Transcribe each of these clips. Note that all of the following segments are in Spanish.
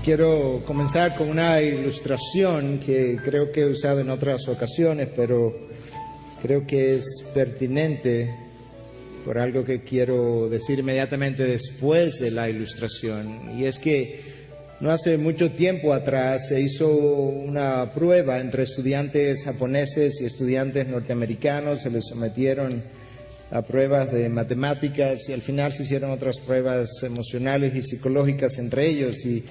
Quiero comenzar con una ilustración que creo que he usado en otras ocasiones, pero creo que es pertinente por algo que quiero decir inmediatamente después de la ilustración. Y es que no hace mucho tiempo atrás se hizo una prueba entre estudiantes japoneses y estudiantes norteamericanos. Se les sometieron a pruebas de matemáticas y al final se hicieron otras pruebas emocionales y psicológicas entre ellos, y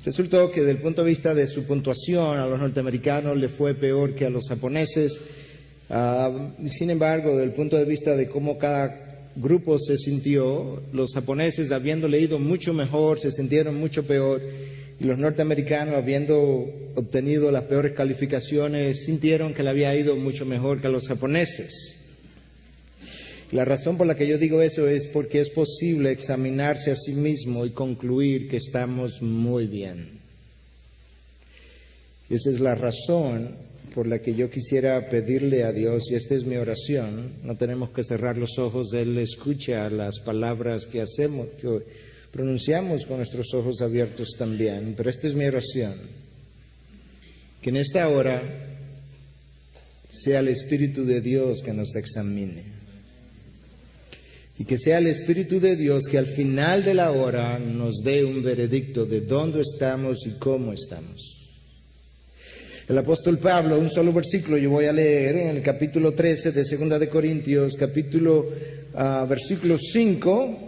resultó que desde el punto de vista de su puntuación a los norteamericanos le fue peor que a los japoneses. Sin embargo, desde el punto de vista de cómo cada grupo se sintió, los japoneses, habiendo leído mucho mejor, se sintieron mucho peor, y los norteamericanos, habiendo obtenido las peores calificaciones, sintieron que le había ido mucho mejor que a los japoneses. La razón por la que yo digo eso es porque es posible examinarse a sí mismo y concluir que estamos muy bien. Esa es la razón por la que yo quisiera pedirle a Dios, y esta es mi oración. No tenemos que cerrar los ojos, Él escucha las palabras que hacemos, que pronunciamos con nuestros ojos abiertos también, pero esta es mi oración, que en esta hora sea el Espíritu de Dios que nos examine. Y que sea el Espíritu de Dios que al final de la hora nos dé un veredicto de dónde estamos y cómo estamos. El apóstol Pablo, un solo versículo yo voy a leer en el capítulo 13 de 2 de Corintios, versículo 5.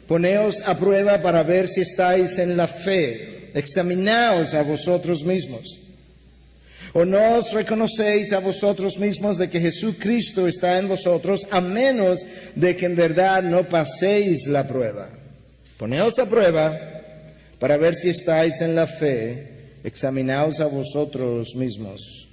Poneos a prueba para ver si estáis en la fe. Examinaos a vosotros mismos. ¿O no os reconocéis a vosotros mismos de que Jesucristo está en vosotros, a menos de que en verdad no paséis la prueba? Poneos a prueba para ver si estáis en la fe. Examinaos a vosotros mismos.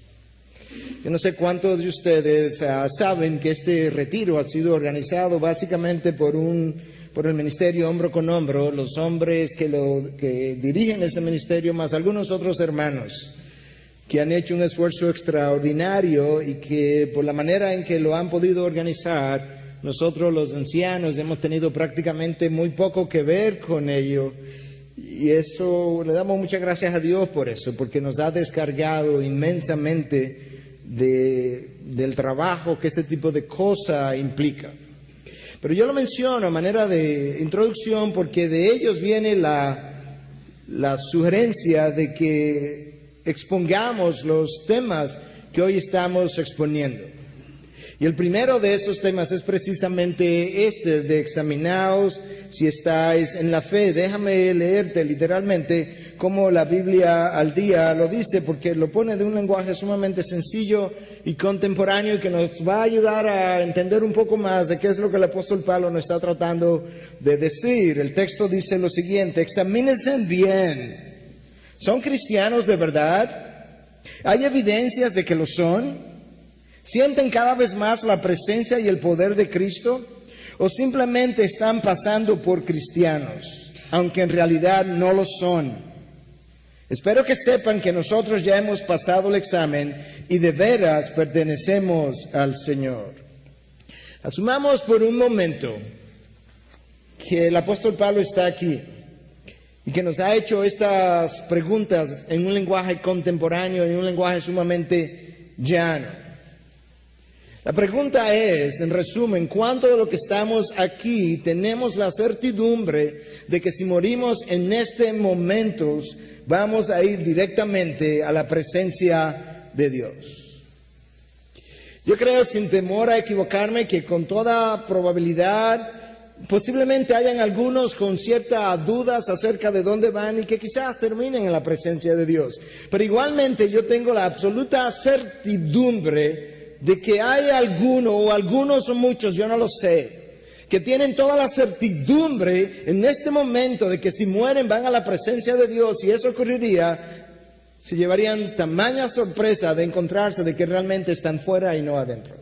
Yo no sé cuántos de ustedes saben que este retiro ha sido organizado básicamente por el ministerio Hombro con Hombro, los hombres que dirigen ese ministerio, más algunos otros hermanos que han hecho un esfuerzo extraordinario, y que por la manera en que lo han podido organizar, nosotros los ancianos hemos tenido prácticamente muy poco que ver con ello, y eso le damos muchas gracias a Dios por eso, porque nos ha descargado inmensamente del trabajo que ese tipo de cosa implica. Pero yo lo menciono a manera de introducción porque de ellos viene la sugerencia de que expongamos los temas que hoy estamos exponiendo. Y el primero de esos temas es precisamente este, de examinaos si estáis en la fe. Déjame leerte literalmente como la Biblia al día lo dice, porque lo pone de un lenguaje sumamente sencillo y contemporáneo, y que nos va a ayudar a entender un poco más de qué es lo que el apóstol Pablo nos está tratando de decir. El texto dice lo siguiente: examínense bien. ¿Son cristianos de verdad? ¿Hay evidencias de que lo son? ¿Sienten cada vez más la presencia y el poder de Cristo? ¿O simplemente están pasando por cristianos, aunque en realidad no lo son? Espero que sepan que nosotros ya hemos pasado el examen y de veras pertenecemos al Señor. Asumamos por un momento que el apóstol Pablo está aquí y que nos ha hecho estas preguntas en un lenguaje contemporáneo, en un lenguaje sumamente llano. La pregunta es, en resumen, ¿cuánto de lo que estamos aquí tenemos la certidumbre de que si morimos en este momento vamos a ir directamente a la presencia de Dios? Yo creo, sin temor a equivocarme, que con toda probabilidad posiblemente hayan algunos con ciertas dudas acerca de dónde van y que quizás terminen en la presencia de Dios. Pero igualmente yo tengo la absoluta certidumbre de que hay alguno, o algunos o muchos, yo no lo sé, que tienen toda la certidumbre en este momento de que si mueren van a la presencia de Dios, y eso ocurriría, se llevarían tamaña sorpresa de encontrarse de que realmente están fuera y no adentro.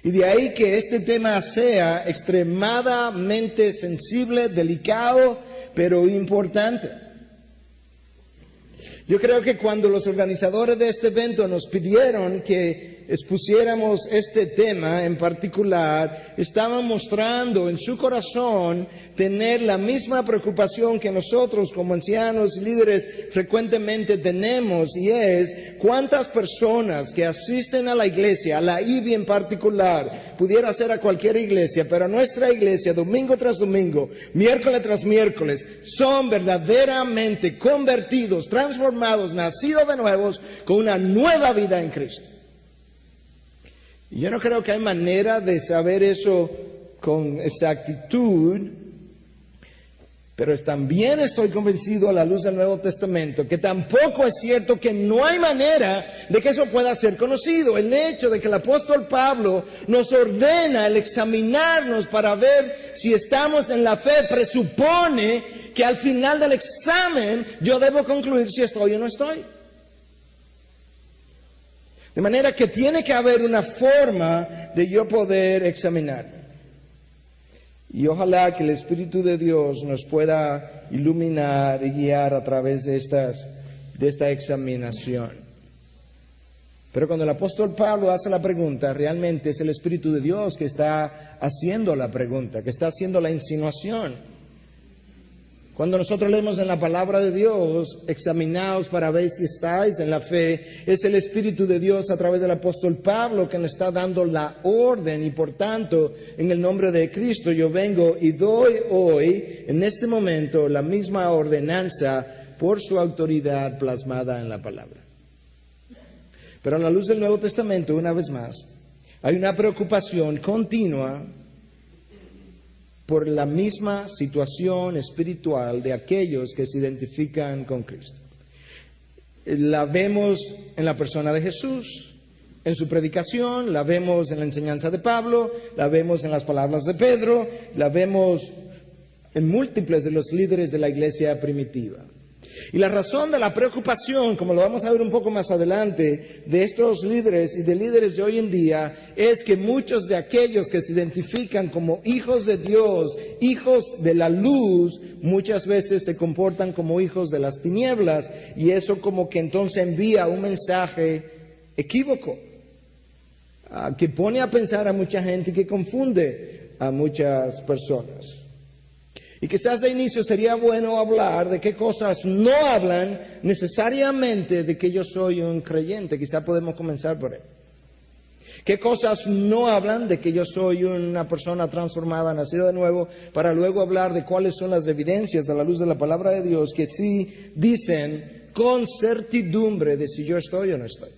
Y de ahí que este tema sea extremadamente sensible, delicado, pero importante. Yo creo que cuando los organizadores de este evento nos pidieron que expusiéramos este tema en particular, estaban mostrando en su corazón tener la misma preocupación que nosotros como ancianos y líderes frecuentemente tenemos, y es cuántas personas que asisten a la iglesia, a la IBI en particular, pudiera ser a cualquier iglesia, pero a nuestra iglesia domingo tras domingo, miércoles tras miércoles, son verdaderamente convertidos, transformados, nacidos de nuevos, con una nueva vida en Cristo. Y yo no creo que hay manera de saber eso con exactitud, pero también estoy convencido a la luz del Nuevo Testamento que tampoco es cierto que no hay manera de que eso pueda ser conocido. El hecho de que el apóstol Pablo nos ordena el examinarnos para ver si estamos en la fe presupone que al final del examen yo debo concluir si estoy o no estoy. De manera que tiene que haber una forma de yo poder examinar. Y ojalá que el Espíritu de Dios nos pueda iluminar y guiar a través de esta examinación. Pero cuando el apóstol Pablo hace la pregunta, realmente es el Espíritu de Dios que está haciendo la pregunta, que está haciendo la insinuación. Cuando nosotros leemos en la palabra de Dios, examinaos para ver si estáis en la fe, es el Espíritu de Dios a través del apóstol Pablo que nos está dando la orden, y por tanto, en el nombre de Cristo yo vengo y doy hoy, en este momento, la misma ordenanza por su autoridad plasmada en la palabra. Pero a la luz del Nuevo Testamento, una vez más, hay una preocupación continua por la misma situación espiritual de aquellos que se identifican con Cristo. La vemos en la persona de Jesús, en su predicación, la vemos en la enseñanza de Pablo, la vemos en las palabras de Pedro, la vemos en múltiples de los líderes de la iglesia primitiva. Y la razón de la preocupación, como lo vamos a ver un poco más adelante, de estos líderes y de líderes de hoy en día, es que muchos de aquellos que se identifican como hijos de Dios, hijos de la luz, muchas veces se comportan como hijos de las tinieblas, y eso como que entonces envía un mensaje equívoco, que pone a pensar a mucha gente y que confunde a muchas personas. Y quizás de inicio sería bueno hablar de qué cosas no hablan necesariamente de que yo soy un creyente. Quizás podemos comenzar por ahí. ¿Qué cosas no hablan de que yo soy una persona transformada, nacida de nuevo? Para luego hablar de cuáles son las evidencias a la luz de la palabra de Dios que sí dicen con certidumbre de si yo estoy o no estoy.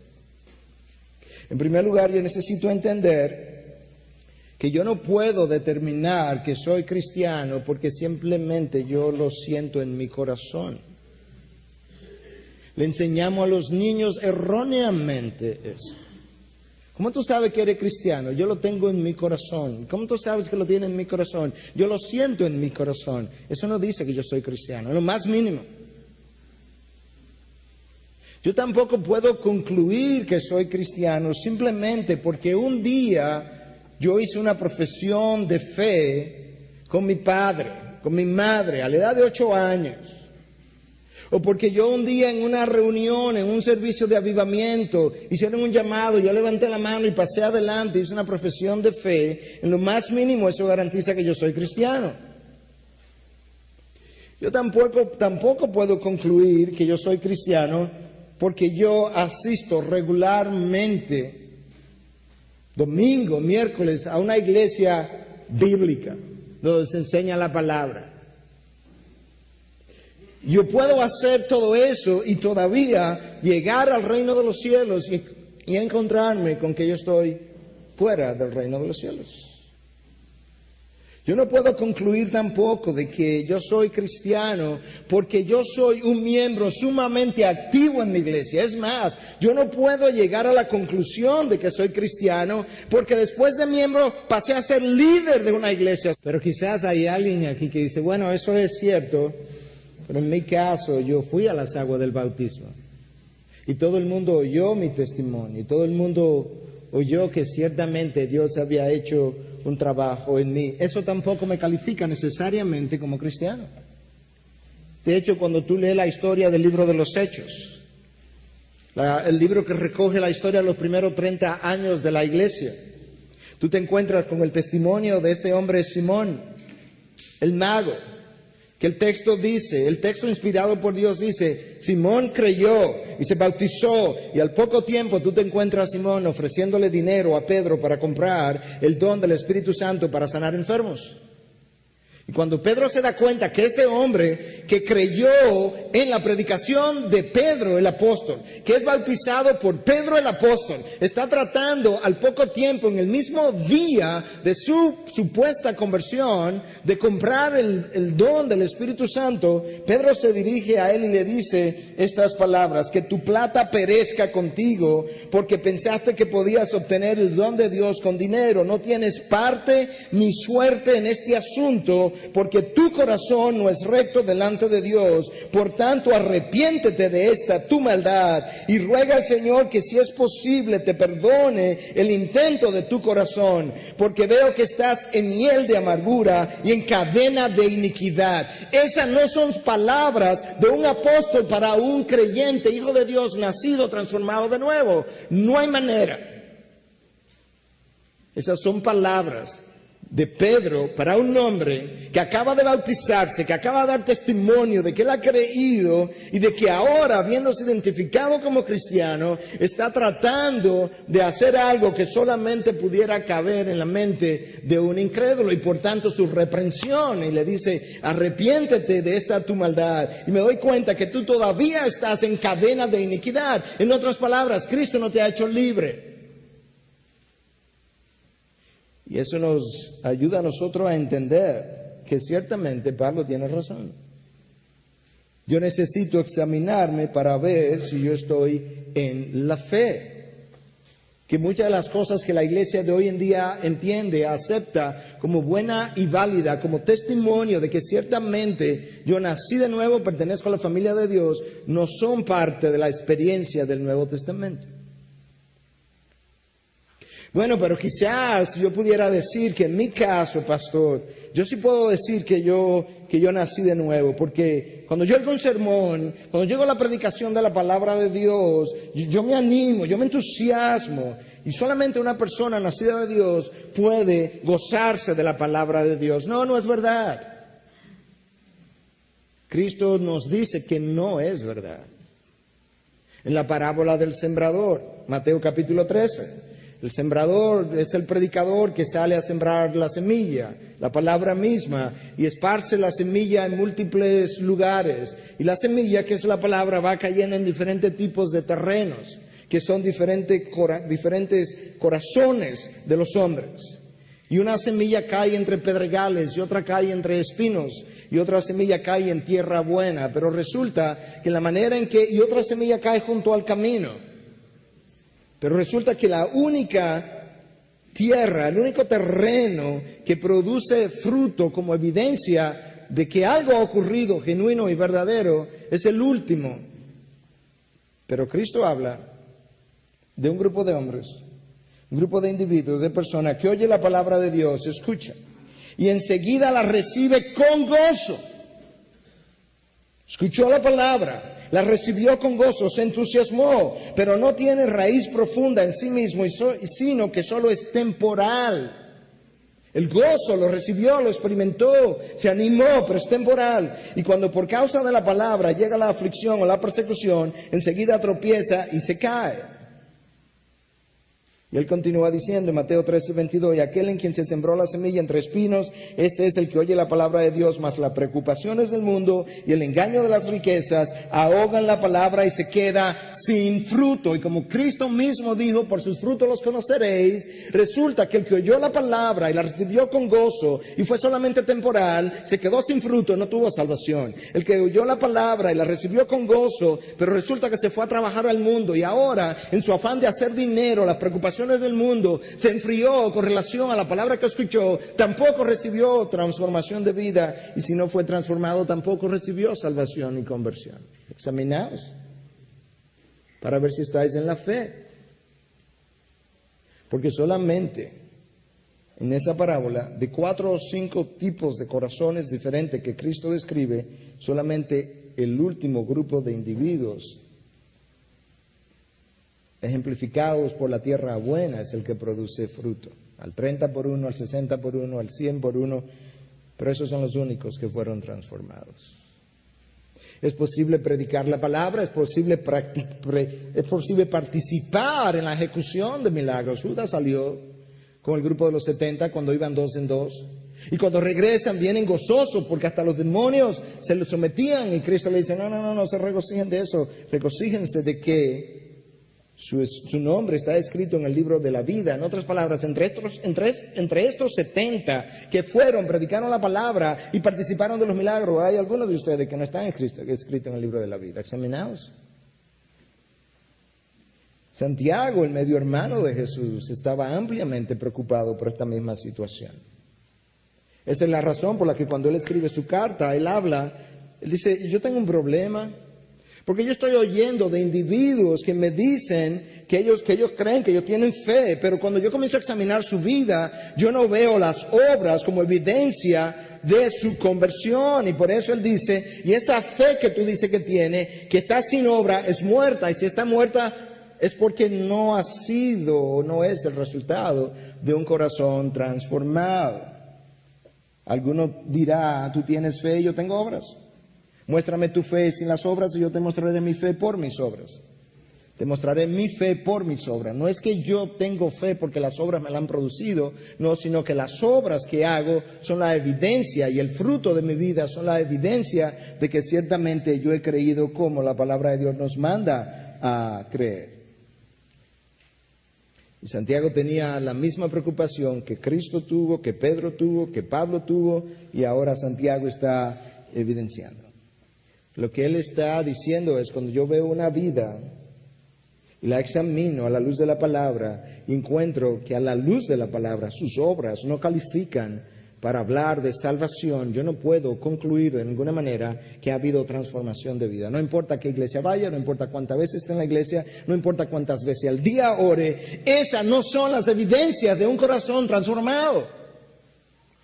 En primer lugar, yo necesito entender que yo no puedo determinar que soy cristiano porque simplemente yo lo siento en mi corazón. Le enseñamos a los niños erróneamente eso. ¿Cómo tú sabes que eres cristiano? Yo lo tengo en mi corazón. ¿Cómo tú sabes que lo tienes en mi corazón? Yo lo siento en mi corazón. Eso no dice que yo soy cristiano, en lo más mínimo. Yo tampoco puedo concluir que soy cristiano simplemente porque un día yo hice una profesión de fe con mi padre, con mi madre, a la edad de 8 años. O porque yo un día en una reunión, en un servicio de avivamiento, hicieron un llamado, yo levanté la mano y pasé adelante, hice una profesión de fe. En lo más mínimo eso garantiza que yo soy cristiano. Yo tampoco puedo concluir que yo soy cristiano porque yo asisto regularmente domingo, miércoles, a una iglesia bíblica, donde se enseña la palabra. Yo puedo hacer todo eso y todavía llegar al reino de los cielos y encontrarme con que yo estoy fuera del reino de los cielos. Yo no puedo concluir tampoco de que yo soy cristiano porque yo soy un miembro sumamente activo en mi iglesia. Es más, yo no puedo llegar a la conclusión de que soy cristiano porque después de miembro pasé a ser líder de una iglesia. Pero quizás hay alguien aquí que dice, bueno, eso es cierto, pero en mi caso yo fui a las aguas del bautismo. Y todo el mundo oyó mi testimonio, y todo el mundo oyó que ciertamente Dios había hecho un trabajo en mí. Eso tampoco me califica necesariamente como cristiano. De hecho, cuando tú lees la historia del libro de los Hechos, el libro que recoge la historia de los primeros 30 años de la iglesia. Tú te encuentras con el testimonio de este hombre Simón, el mago, que el texto dice, el texto inspirado por Dios dice, Simón creyó y se bautizó, y al poco tiempo tú te encuentras a Simón ofreciéndole dinero a Pedro para comprar el don del Espíritu Santo para sanar enfermos. Y cuando Pedro se da cuenta que este hombre que creyó en la predicación de Pedro el apóstol, que es bautizado por Pedro el apóstol, está tratando al poco tiempo, en el mismo día de su supuesta conversión, de comprar el don del Espíritu Santo, Pedro se dirige a él y le dice estas palabras: que tu plata perezca contigo, porque pensaste que podías obtener el don de Dios con dinero. No tienes parte ni suerte en este asunto, porque tu corazón no es recto delante de Dios. Por tanto, arrepiéntete de esta tu maldad y ruega al Señor que, si es posible, te perdone el intento de tu corazón, porque veo que estás en hiel de amargura y en cadena de iniquidad. Esas no son palabras de un apóstol para un creyente, hijo de Dios, nacido, transformado de nuevo. No hay manera. Esas son palabras de Pedro para un hombre que acaba de bautizarse, que acaba de dar testimonio de que él ha creído y de que ahora, habiéndose identificado como cristiano, está tratando de hacer algo que solamente pudiera caber en la mente de un incrédulo, y por tanto su reprensión, y le dice: arrepiéntete de esta tu maldad. Y me doy cuenta que tú todavía estás en cadena de iniquidad. En otras palabras, Cristo no te ha hecho libre. Y eso nos ayuda a nosotros a entender que ciertamente Pablo tiene razón. Yo necesito examinarme para ver si yo estoy en la fe. Que muchas de las cosas que la iglesia de hoy en día entiende, acepta como buena y válida, como testimonio de que ciertamente yo nací de nuevo, pertenezco a la familia de Dios, no son parte de la experiencia del Nuevo Testamento. Bueno, pero quizás yo pudiera decir que en mi caso, pastor, yo sí puedo decir que yo nací de nuevo, porque cuando yo oigo un sermón, cuando llego a la predicación de la palabra de Dios, yo me animo, yo me entusiasmo, y solamente una persona nacida de Dios puede gozarse de la palabra de Dios. No, no es verdad. Cristo nos dice que no es verdad. En la parábola del sembrador, Mateo capítulo 13. El sembrador es el predicador que sale a sembrar la semilla, la palabra misma, y esparce la semilla en múltiples lugares. Y la semilla, que es la palabra, va cayendo en diferentes tipos de terrenos, que son diferentes corazones de los hombres. Y una semilla cae entre pedregales, y otra cae entre espinos, y otra semilla cae en tierra buena. Pero resulta que la manera en que, y otra semilla cae junto al camino. Pero resulta que la única tierra, el único terreno que produce fruto como evidencia de que algo ha ocurrido genuino y verdadero es el último. Pero Cristo habla de un grupo de hombres, un grupo de individuos, de personas que oye la palabra de Dios, escucha, y enseguida la recibe con gozo. Escuchó la palabra, la recibió con gozo, se entusiasmó, pero no tiene raíz profunda en sí mismo, sino que solo es temporal. El gozo lo recibió, lo experimentó, se animó, pero es temporal. Y cuando por causa de la palabra llega la aflicción o la persecución, enseguida tropieza y se cae. Y él continúa diciendo en Mateo 13:22, y aquel en quien se sembró la semilla entre espinos, este es el que oye la palabra de Dios, mas las preocupaciones del mundo y el engaño de las riquezas ahogan la palabra y se queda sin fruto. Y como Cristo mismo dijo, por sus frutos los conoceréis, resulta que el que oyó la palabra y la recibió con gozo y fue solamente temporal, se quedó sin fruto, no tuvo salvación. El que oyó la palabra y la recibió con gozo, pero resulta que se fue a trabajar al mundo, y ahora en su afán de hacer dinero, las preocupaciones del mundo, se enfrió con relación a la palabra que escuchó, tampoco recibió transformación de vida, y si no fue transformado tampoco recibió salvación y conversión. Examinaos para ver si estáis en la fe, porque solamente en esa parábola de 4 o 5 tipos de corazones diferentes que Cristo describe, solamente el último grupo de individuos ejemplificados por la tierra buena, es el que produce fruto. Al 30 por uno, al 60 por uno, al 100 por uno, pero esos son los únicos que fueron transformados. Es posible predicar la palabra, es posible participar en la ejecución de milagros. Judas salió con el grupo de los 70 cuando iban 2 en 2. Y cuando regresan vienen gozosos porque hasta los demonios se los sometían y Cristo le dice, no se regocijen de eso, regocíjense de que su nombre está escrito en el libro de la vida. En otras palabras, entre estos 70 que fueron, predicaron la palabra y participaron de los milagros, hay algunos de ustedes que no están escritos en el libro de la vida. Examinaos. Santiago, el medio hermano de Jesús, estaba ampliamente preocupado por esta misma situación. Esa es la razón por la que cuando él escribe su carta, él dice, yo tengo un problema. Porque yo estoy oyendo de individuos que me dicen que ellos creen que ellos tienen fe, pero cuando yo comienzo a examinar su vida, yo no veo las obras como evidencia de su conversión. Y por eso él dice, y esa fe que tú dices que tiene, que está sin obra, es muerta. Y si está muerta, es porque no ha sido o no es el resultado de un corazón transformado. Alguno dirá, tú tienes fe y yo tengo obras. Muéstrame tu fe sin las obras y yo te mostraré mi fe por mis obras. Te mostraré mi fe por mis obras. No es que yo tengo fe porque las obras me la han producido, no, sino que las obras que hago son la evidencia y el fruto de mi vida son la evidencia de que ciertamente yo he creído como la palabra de Dios nos manda a creer. Y Santiago tenía la misma preocupación que Cristo tuvo, que Pedro tuvo, que Pablo tuvo, y ahora Santiago está evidenciando. Lo que él está diciendo es, cuando yo veo una vida y la examino a la luz de la palabra, encuentro que a la luz de la palabra sus obras no califican para hablar de salvación, yo no puedo concluir de ninguna manera que ha habido transformación de vida. No importa a qué iglesia vaya, no importa cuántas veces esté en la iglesia, no importa cuántas veces al día ore, esas no son las evidencias de un corazón transformado.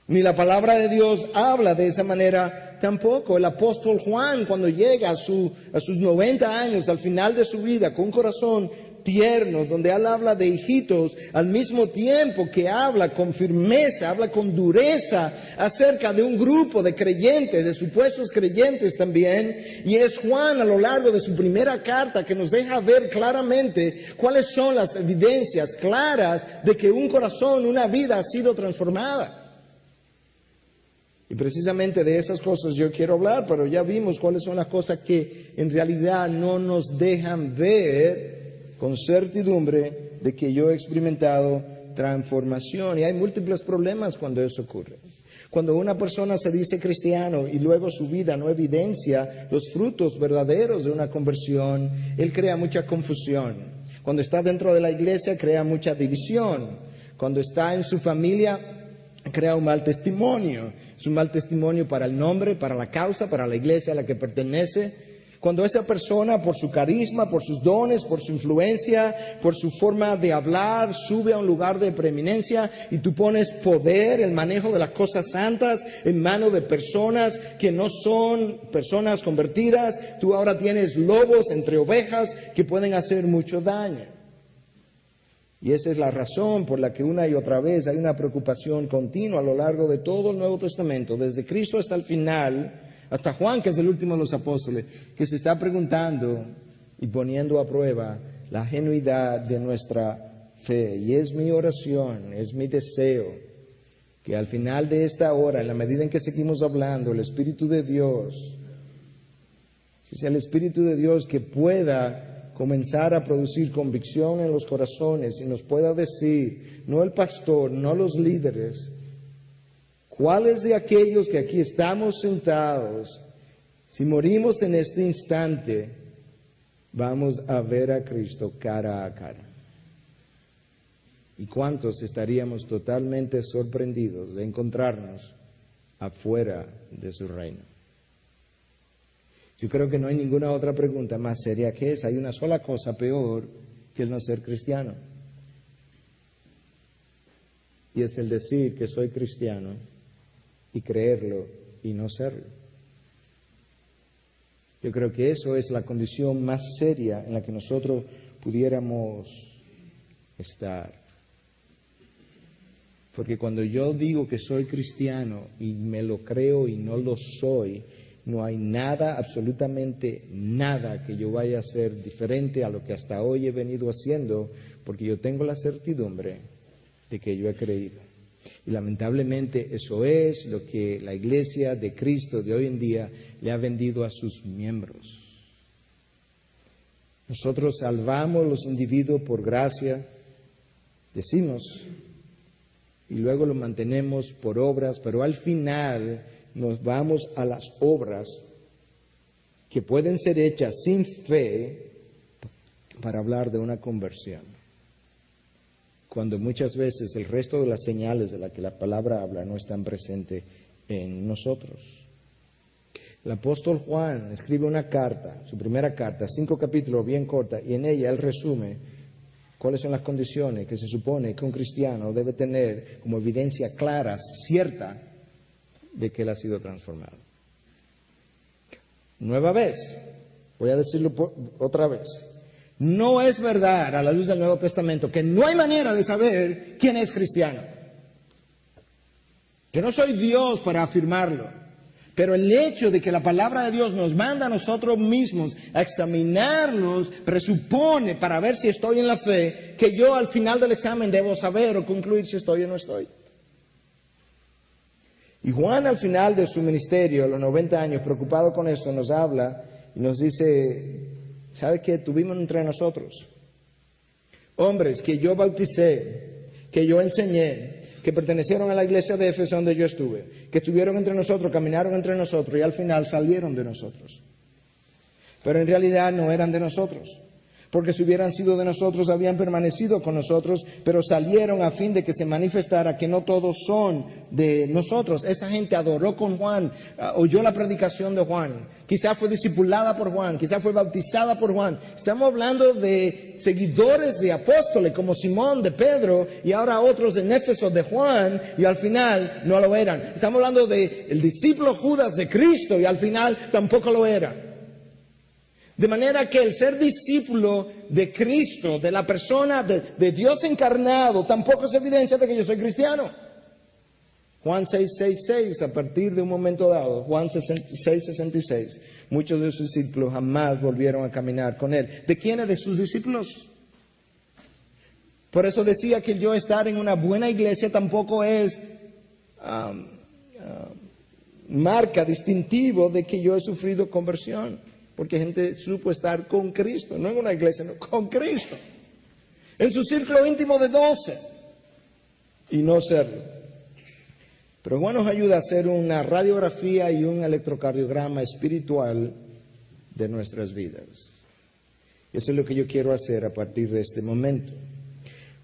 Ni la palabra de Dios habla de esa manera tampoco. El apóstol Juan, cuando llega a sus 90 años, al final de su vida, con un corazón tierno, donde él habla de hijitos, al mismo tiempo que habla con firmeza, habla con dureza acerca de un grupo de creyentes, de supuestos creyentes también, y es Juan a lo largo de su primera carta que nos deja ver claramente cuáles son las evidencias claras de que un corazón, una vida ha sido transformada. Y precisamente de esas cosas yo quiero hablar, pero ya vimos cuáles son las cosas que en realidad no nos dejan ver con certidumbre de que yo he experimentado transformación. Y hay múltiples problemas cuando eso ocurre. Cuando una persona se dice cristiano y luego su vida no evidencia los frutos verdaderos de una conversión, él crea mucha confusión. Cuando está dentro de la iglesia crea mucha división. Cuando está en su familia crea un mal testimonio. Es un mal testimonio para el nombre, para la causa, para la iglesia a la que pertenece. Cuando esa persona, por su carisma, por sus dones, por su influencia, por su forma de hablar, sube a un lugar de preeminencia y tú pones poder, el manejo de las cosas santas en manos de personas que no son personas convertidas, tú ahora tienes lobos entre ovejas que pueden hacer mucho daño. Y esa es la razón por la que una y otra vez hay una preocupación continua a lo largo de todo el Nuevo Testamento, desde Cristo hasta el final, hasta Juan, que es el último de los apóstoles, que se está preguntando y poniendo a prueba la genuidad de nuestra fe. Y es mi oración, es mi deseo, que al final de esta hora, en la medida en que seguimos hablando, el Espíritu de Dios, que sea el Espíritu de Dios que pueda comenzar a producir convicción en los corazones y nos pueda decir, no el pastor, no los líderes, cuáles de aquellos que aquí estamos sentados, si morimos en este instante, vamos a ver a Cristo cara a cara. ¿Y cuántos estaríamos totalmente sorprendidos de encontrarnos afuera de su reino? Yo creo que no hay ninguna otra pregunta más seria que esa. Hay una sola cosa peor que el no ser cristiano. Y es el decir que soy cristiano y creerlo y no serlo. Yo creo que eso es la condición más seria en la que nosotros pudiéramos estar. Porque cuando yo digo que soy cristiano y me lo creo y no lo soy, no hay nada, absolutamente nada que yo vaya a hacer diferente a lo que hasta hoy he venido haciendo, porque yo tengo la certidumbre de que yo he creído. Y lamentablemente eso es lo que la Iglesia de Cristo de hoy en día le ha vendido a sus miembros. Nosotros salvamos a los individuos por gracia, decimos, y luego lo mantenemos por obras, pero al final nos vamos a las obras que pueden ser hechas sin fe para hablar de una conversión, cuando muchas veces el resto de las señales de las que la palabra habla no están presentes en nosotros. El apóstol Juan escribe una carta, su primera carta, 5 capítulos, bien corta, y en ella él resume cuáles son las condiciones que se supone que un cristiano debe tener como evidencia clara, cierta, de que él ha sido transformado. Nueva vez, voy a decirlo otra vez, no es verdad a la luz del Nuevo Testamento que no hay manera de saber quién es cristiano. Que no soy Dios para afirmarlo. Pero el hecho de que la palabra de Dios nos manda a nosotros mismos a examinarnos presupone, para ver si estoy en la fe, que yo al final del examen debo saber o concluir si estoy o no estoy. Y Juan al final de su ministerio, a los 90 años, preocupado con esto, nos habla y nos dice, ¿sabe qué? Tuvimos entre nosotros hombres que yo bauticé, que yo enseñé, que pertenecieron a la iglesia de Éfeso donde yo estuve, que estuvieron entre nosotros, caminaron entre nosotros y al final salieron de nosotros. Pero en realidad no eran de nosotros, porque si hubieran sido de nosotros habían permanecido con nosotros, pero salieron a fin de que se manifestara que no todos son de nosotros. Esa gente adoró con Juan, oyó la predicación de Juan, quizás fue discipulada por Juan, quizás fue bautizada por Juan. Estamos hablando de seguidores de apóstoles como Simón de Pedro y ahora otros en Éfeso de Juan y al final no lo eran. Estamos hablando de el discípulo Judas de Cristo y al final tampoco lo era. De manera que el ser discípulo de Cristo, de la persona de Dios encarnado, tampoco es evidencia de que yo soy cristiano. Juan 6:66, a partir de un momento dado, Juan 6:66, muchos de sus discípulos jamás volvieron a caminar con él. ¿De quiénes? De sus discípulos. Por eso decía que yo estar en una buena iglesia tampoco es marca distintivo de que yo he sufrido conversión. Porque gente supo estar con Cristo, no en una iglesia, no, con Cristo. En su círculo íntimo de 12 y no serlo. Pero Juan nos ayuda a hacer una radiografía y un electrocardiograma espiritual de nuestras vidas. Eso es lo que yo quiero hacer a partir de este momento.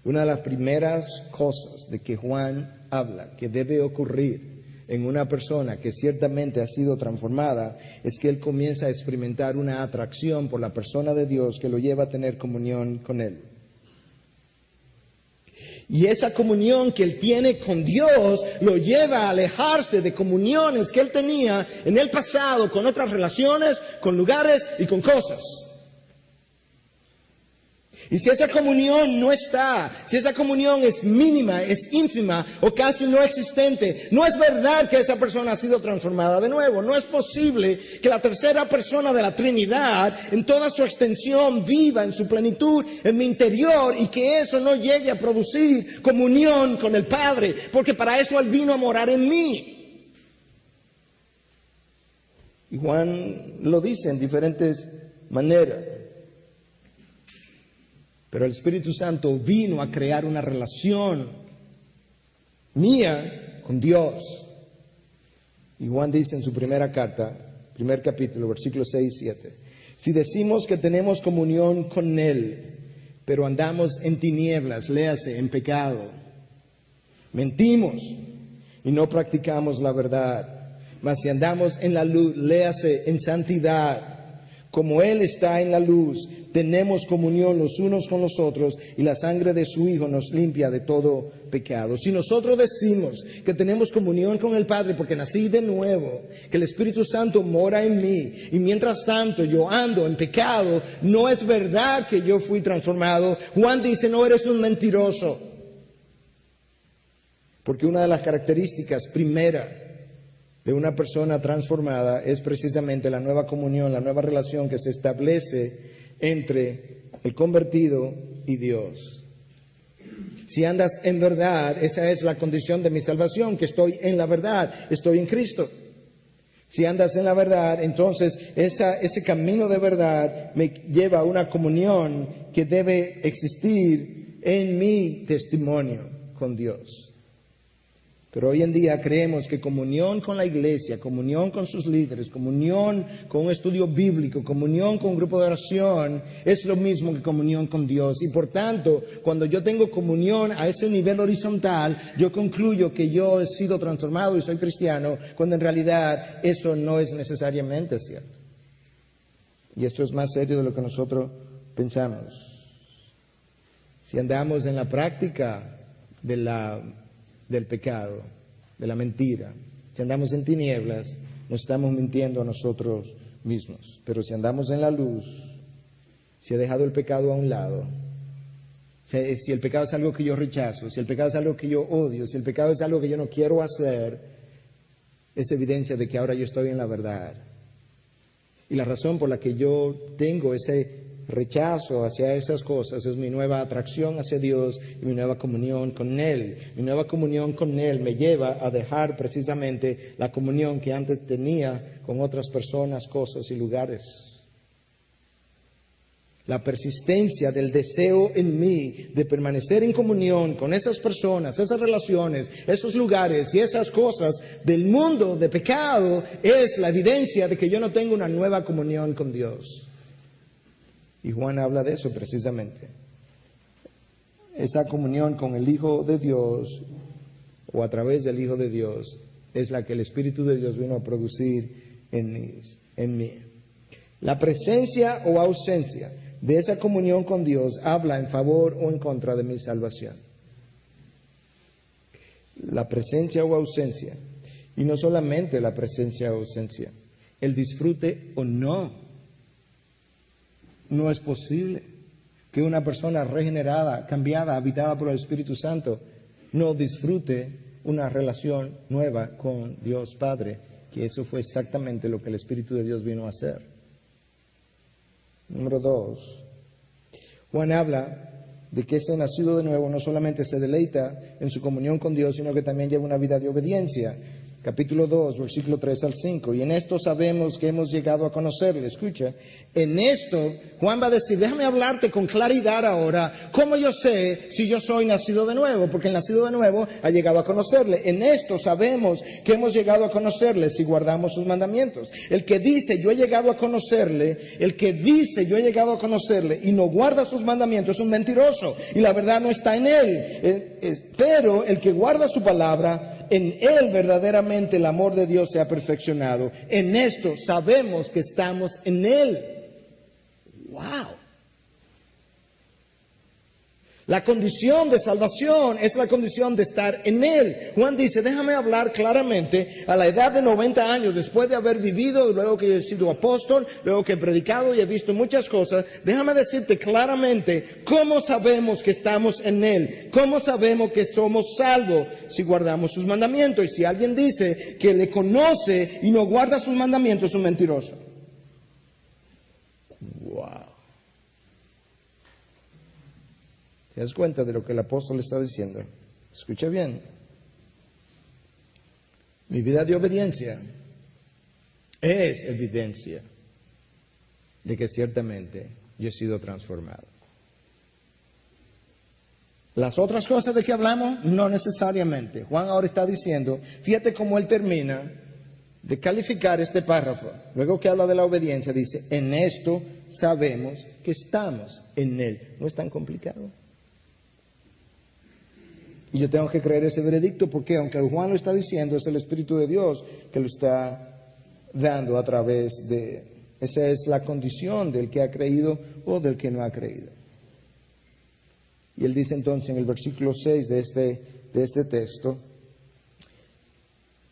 Una de las primeras cosas de que Juan habla que debe ocurrir en una persona que ciertamente ha sido transformada es que él comienza a experimentar una atracción por la persona de Dios que lo lleva a tener comunión con él. Y esa comunión que él tiene con Dios lo lleva a alejarse de comuniones que él tenía en el pasado con otras relaciones, con lugares y con cosas. Y si esa comunión no está, si esa comunión es mínima, es ínfima o casi no existente, no es verdad que esa persona ha sido transformada de nuevo. No es posible que la tercera persona de la Trinidad, en toda su extensión, viva en su plenitud en mi interior y que eso no llegue a producir comunión con el Padre, porque para eso Él vino a morar en mí. Y Juan lo dice en diferentes maneras. Pero el Espíritu Santo vino a crear una relación mía con Dios. Y Juan dice en su primera carta, primer capítulo, versículos 6 y 7, si decimos que tenemos comunión con Él, pero andamos en tinieblas, léase, en pecado, mentimos y no practicamos la verdad. Mas si andamos en la luz, léase, en santidad, como Él está en la luz, tenemos comunión los unos con los otros y la sangre de su Hijo nos limpia de todo pecado. Si nosotros decimos que tenemos comunión con el Padre porque nací de nuevo, que el Espíritu Santo mora en mí y mientras tanto yo ando en pecado, no es verdad que yo fui transformado. Juan dice, no, eres un mentiroso. Porque una de las características primeras de una persona transformada es precisamente la nueva comunión, la nueva relación que se establece entre el convertido y Dios. Si andas en verdad, esa es la condición de mi salvación, que estoy en la verdad, estoy en Cristo. Si andas en la verdad, entonces ese camino de verdad me lleva a una comunión que debe existir en mi testimonio con Dios. Pero hoy en día creemos que comunión con la iglesia, comunión con sus líderes, comunión con un estudio bíblico, comunión con un grupo de oración, es lo mismo que comunión con Dios. Y por tanto, cuando yo tengo comunión a ese nivel horizontal, yo concluyo que yo he sido transformado y soy cristiano, cuando en realidad eso no es necesariamente cierto. Y esto es más serio de lo que nosotros pensamos. Si andamos en la práctica del pecado, de la mentira, si andamos en tinieblas, nos estamos mintiendo a nosotros mismos. Pero si andamos en la luz, si he dejado el pecado a un lado, si el pecado es algo que yo rechazo, si el pecado es algo que yo odio, si el pecado es algo que yo no quiero hacer, es evidencia de que ahora yo estoy en la verdad. Y la razón por la que yo tengo ese rechazo hacia esas cosas es mi nueva atracción hacia Dios y mi nueva comunión con Él. Mi nueva comunión con Él me lleva a dejar precisamente la comunión que antes tenía con otras personas, cosas y lugares. La persistencia del deseo en mí de permanecer en comunión con esas personas, esas relaciones, esos lugares y esas cosas del mundo de pecado es la evidencia de que yo no tengo una nueva comunión con Dios. Y Juan habla de eso precisamente. Esa comunión con el Hijo de Dios o a través del Hijo de Dios es la que el Espíritu de Dios vino a producir en mí. La presencia o ausencia de esa comunión con Dios habla en favor o en contra de mi salvación. La presencia o ausencia. Y no solamente la presencia o ausencia, el disfrute o no. No es posible que una persona regenerada, cambiada, habitada por el Espíritu Santo, no disfrute una relación nueva con Dios Padre, que eso fue exactamente lo que el Espíritu de Dios vino a hacer. Número 2, Juan habla de que ese nacido de nuevo no solamente se deleita en su comunión con Dios, sino que también lleva una vida de obediencia. Capítulo 2, versículo 3 al 5. Y en esto sabemos que hemos llegado a conocerle. Escucha, en esto Juan va a decir, déjame hablarte con claridad ahora, ¿cómo yo sé si yo soy nacido de nuevo? Porque el nacido de nuevo ha llegado a conocerle. En esto sabemos que hemos llegado a conocerle si guardamos sus mandamientos. El que dice, yo he llegado a conocerle, el que dice, yo he llegado a conocerle y no guarda sus mandamientos es un mentiroso. Y la verdad no está en él. Pero el que guarda su palabra, en él verdaderamente el amor de Dios se ha perfeccionado. En esto sabemos que estamos en él. ¡Wow! La condición de salvación es la condición de estar en Él. Juan dice, déjame hablar claramente, a la edad de 90 años, después de haber vivido, luego que he sido apóstol, luego que he predicado y he visto muchas cosas, déjame decirte claramente cómo sabemos que estamos en Él, cómo sabemos que somos salvos si guardamos sus mandamientos. Y si alguien dice que le conoce y no guarda sus mandamientos, es un mentiroso. ¡Wow! ¿Te das cuenta de lo que el apóstol está diciendo? Escucha bien. Mi vida de obediencia es evidencia de que ciertamente yo he sido transformado. Las otras cosas de que hablamos, no necesariamente. Juan ahora está diciendo, fíjate cómo él termina de calificar este párrafo. Luego que habla de la obediencia, dice, en esto sabemos que estamos en Él. No es tan complicado. Y yo tengo que creer ese veredicto porque aunque Juan lo está diciendo, es el Espíritu de Dios que lo está dando a través de Esa es la condición del que ha creído o del que no ha creído. Y él dice entonces en el versículo 6 de este texto,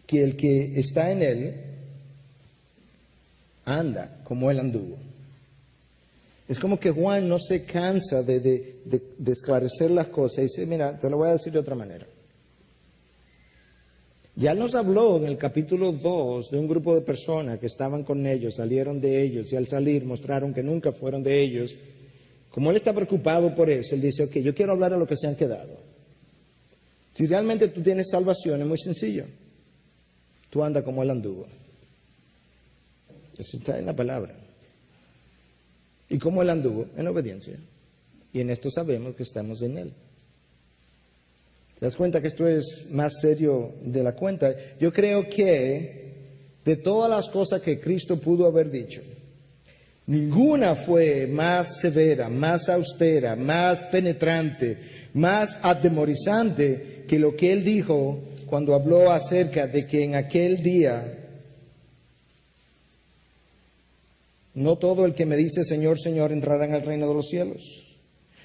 que el que está en él anda como él anduvo. Es como que Juan no se cansa de esclarecer las cosas y dice, mira, te lo voy a decir de otra manera. Ya nos habló en el capítulo 2 de un grupo de personas que estaban con ellos, salieron de ellos y al salir mostraron que nunca fueron de ellos. Como él está preocupado por eso, él dice, ok, yo quiero hablar a los que se han quedado. Si realmente tú tienes salvación, es muy sencillo. Tú andas como él anduvo. Eso está en la palabra. ¿Y cómo él anduvo? En obediencia. Y en esto sabemos que estamos en él. ¿Te das cuenta que esto es más serio de la cuenta? Yo creo que de todas las cosas que Cristo pudo haber dicho, ninguna fue más severa, más austera, más penetrante, más atemorizante que lo que él dijo cuando habló acerca de que en aquel día no todo el que me dice Señor, Señor entrará en el reino de los cielos.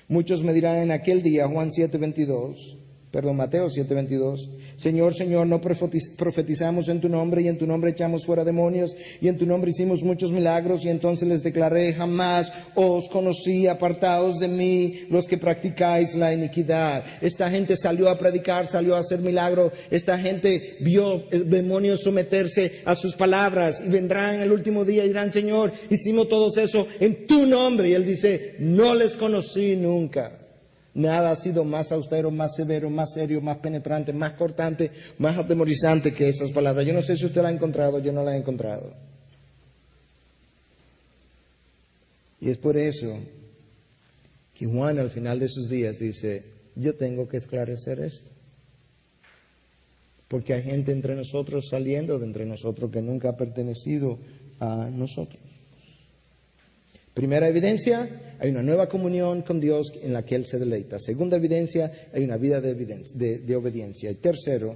Muchos me dirán en aquel día, Mateo 7:22, Señor, Señor, no profetizamos en tu nombre y en tu nombre echamos fuera demonios y en tu nombre hicimos muchos milagros y entonces les declaré, jamás os conocí, apartaos de mí los que practicáis la iniquidad. Esta gente salió a predicar, salió a hacer milagros, esta gente vio demonios someterse a sus palabras y vendrán el último día y dirán, Señor, hicimos todo eso en tu nombre. Y él dice, no les conocí nunca. Nada ha sido más austero, más severo, más serio, más penetrante, más cortante, más atemorizante que esas palabras. Yo no sé si usted la ha encontrado, yo no la he encontrado. Y es por eso que Juan al final de sus días dice, yo tengo que esclarecer esto. Porque hay gente entre nosotros saliendo de entre nosotros que nunca ha pertenecido a nosotros. Primera evidencia, hay una nueva comunión con Dios en la que Él se deleita. Segunda evidencia, hay una vida de obediencia. Y tercero,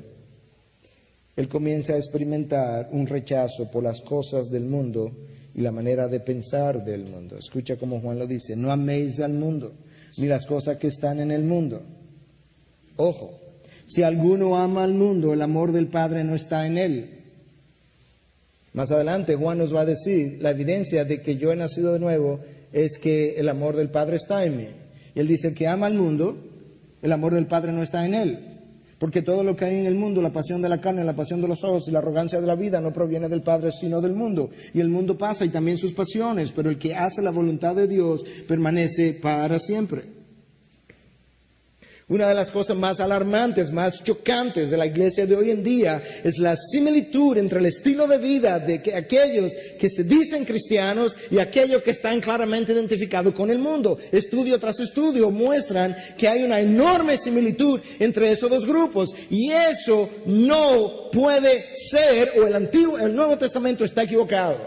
Él comienza a experimentar un rechazo por las cosas del mundo y la manera de pensar del mundo. Escucha como Juan lo dice, no améis al mundo, ni las cosas que están en el mundo. Ojo, si alguno ama al mundo, el amor del Padre no está en él. Más adelante Juan nos va a decir, la evidencia de que yo he nacido de nuevo es que el amor del Padre está en mí. Y él dice, el que ama al mundo, el amor del Padre no está en él. Porque todo lo que hay en el mundo, la pasión de la carne, la pasión de los ojos y la arrogancia de la vida no proviene del Padre sino del mundo. Y el mundo pasa y también sus pasiones, pero el que hace la voluntad de Dios permanece para siempre. Una de las cosas más alarmantes, más chocantes de la iglesia de hoy en día es la similitud entre el estilo de vida de aquellos que se dicen cristianos y aquellos que están claramente identificados con el mundo. Estudio tras estudio muestran que hay una enorme similitud entre esos dos grupos y eso no puede ser, o el Nuevo Testamento está equivocado.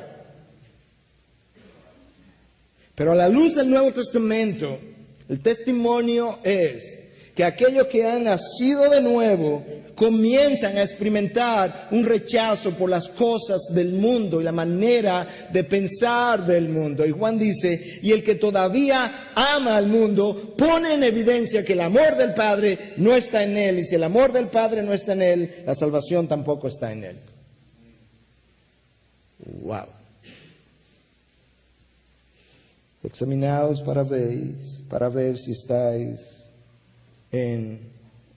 Pero a la luz del Nuevo Testamento, el testimonio es que aquellos que han nacido de nuevo comienzan a experimentar un rechazo por las cosas del mundo y la manera de pensar del mundo. Y Juan dice, y el que todavía ama al mundo pone en evidencia que el amor del Padre no está en él. Y si el amor del Padre no está en él, la salvación tampoco está en él. Wow. Examinaos para ver si estáis en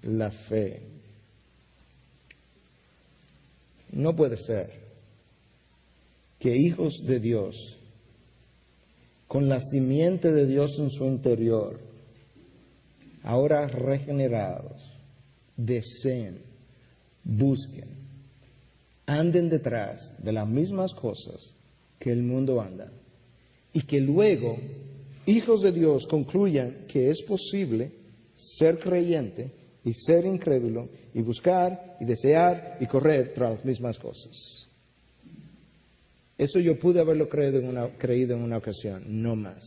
la fe. No puede ser que hijos de Dios, con la simiente de Dios en su interior, ahora regenerados, deseen, busquen, anden detrás de las mismas cosas que el mundo anda, y que luego hijos de Dios concluyan que es posible ser creyente y ser incrédulo y buscar y desear y correr tras las mismas cosas. Eso yo pude haberlo creído en una ocasión, no más.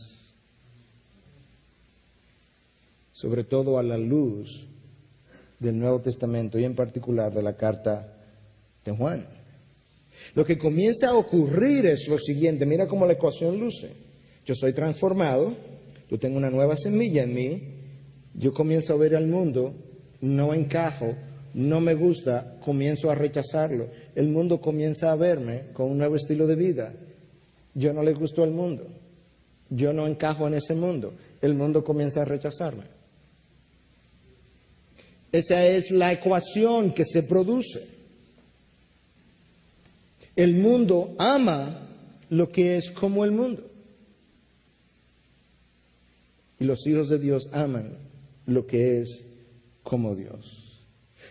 Sobre todo a la luz del Nuevo Testamento y en particular de la carta de Juan. Lo que comienza a ocurrir es lo siguiente, mira cómo la ecuación luce. Yo soy transformado, yo tengo una nueva semilla en mí, yo comienzo a ver al mundo, no encajo, no me gusta, comienzo a rechazarlo. El mundo comienza a verme con un nuevo estilo de vida. Yo no le gusto al mundo, yo no encajo en ese mundo, el mundo comienza a rechazarme. Esa es la ecuación que se produce. El mundo ama lo que es como el mundo. Y los hijos de Dios aman lo que es como Dios.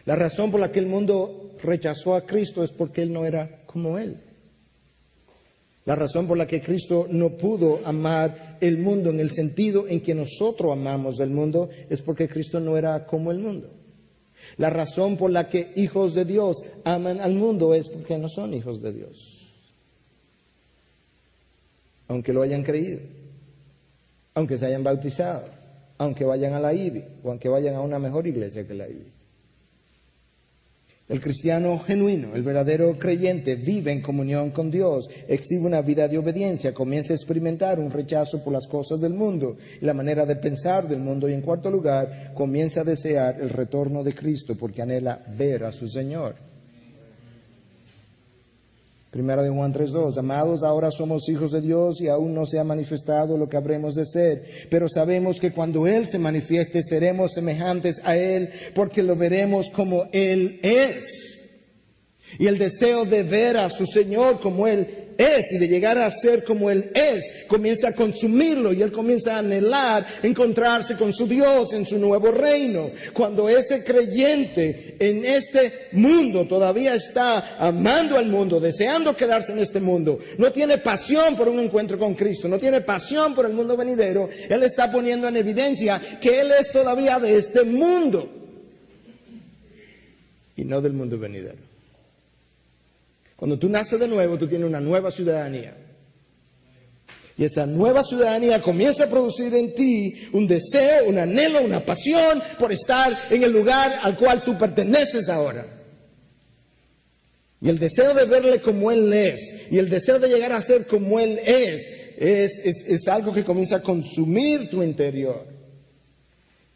La razón por la que el mundo rechazó a Cristo es porque Él no era como Él. La razón por la que Cristo no pudo amar el mundo en el sentido en que nosotros amamos el mundo es porque Cristo no era como el mundo. La razón por la que hijos de Dios aman al mundo es porque no son hijos de Dios. Aunque lo hayan creído, aunque se hayan bautizado, aunque vayan a la IBI o aunque vayan a una mejor iglesia que la IBI. El cristiano genuino, el verdadero creyente, vive en comunión con Dios, exhibe una vida de obediencia, comienza a experimentar un rechazo por las cosas del mundo y la manera de pensar del mundo y, en cuarto lugar, comienza a desear el retorno de Cristo porque anhela ver a su Señor. Primera de Juan 3:2, amados, ahora somos hijos de Dios y aún no se ha manifestado lo que habremos de ser, pero sabemos que cuando Él se manifieste seremos semejantes a Él porque lo veremos como Él es. Y el deseo de ver a su Señor como Él es y de llegar a ser como Él es, comienza a consumirlo y Él comienza a anhelar encontrarse con su Dios en su nuevo reino. Cuando ese creyente en este mundo todavía está amando al mundo, deseando quedarse en este mundo, no tiene pasión por un encuentro con Cristo, no tiene pasión por el mundo venidero, Él está poniendo en evidencia que Él es todavía de este mundo y no del mundo venidero. Cuando tú naces de nuevo, tú tienes una nueva ciudadanía. Y esa nueva ciudadanía comienza a producir en ti un deseo, un anhelo, una pasión por estar en el lugar al cual tú perteneces ahora. Y el deseo de verle como Él es, y el deseo de llegar a ser como Él es algo que comienza a consumir tu interior.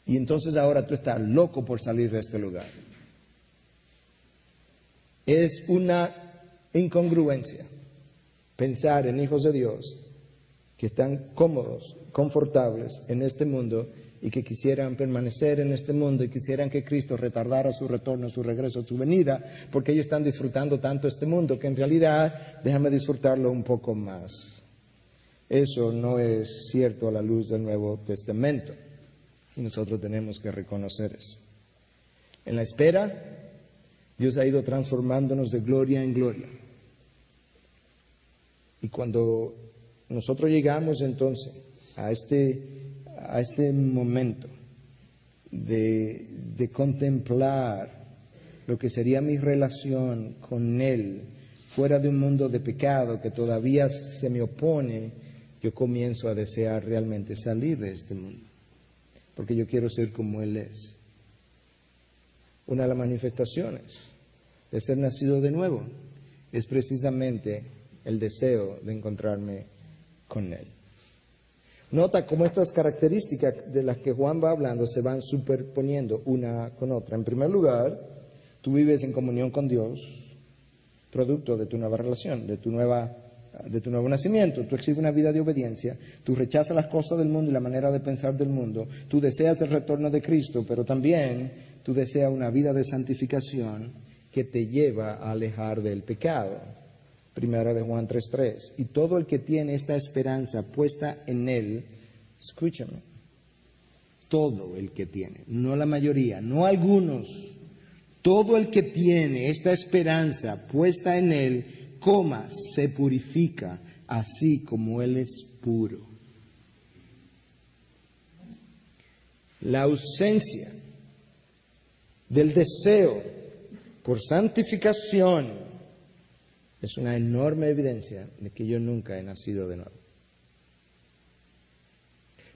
Y entonces ahora tú estás loco por salir de este lugar. Es una incongruencia pensar en hijos de Dios que están cómodos, confortables en este mundo y que quisieran permanecer en este mundo y quisieran que Cristo retardara su retorno, su regreso, su venida, porque ellos están disfrutando tanto este mundo que en realidad déjame disfrutarlo un poco más. Eso no es cierto a la luz del Nuevo Testamento y nosotros tenemos que reconocer eso. En la espera, Dios ha ido transformándonos de gloria en gloria. Y cuando nosotros llegamos entonces a este momento de contemplar lo que sería mi relación con Él, fuera de un mundo de pecado que todavía se me opone, yo comienzo a desear realmente salir de este mundo, porque yo quiero ser como Él es. Una de las manifestaciones de ser nacido de nuevo es precisamente el deseo de encontrarme con Él. Nota cómo estas características de las que Juan va hablando se van superponiendo una con otra. En primer lugar, tú vives en comunión con Dios, producto de tu nueva relación, de tu nuevo nacimiento. Tú exhibes una vida de obediencia, tú rechazas las cosas del mundo y la manera de pensar del mundo, tú deseas el retorno de Cristo, pero también tú deseas una vida de santificación que te lleva a alejar del pecado. Primera de Juan 3:3. Y todo el que tiene esta esperanza puesta en Él, escúchame, todo el que tiene, no la mayoría, no algunos, todo el que tiene esta esperanza puesta en Él, se purifica así como Él es puro. La ausencia del deseo por santificación es una enorme evidencia de que yo nunca he nacido de nuevo.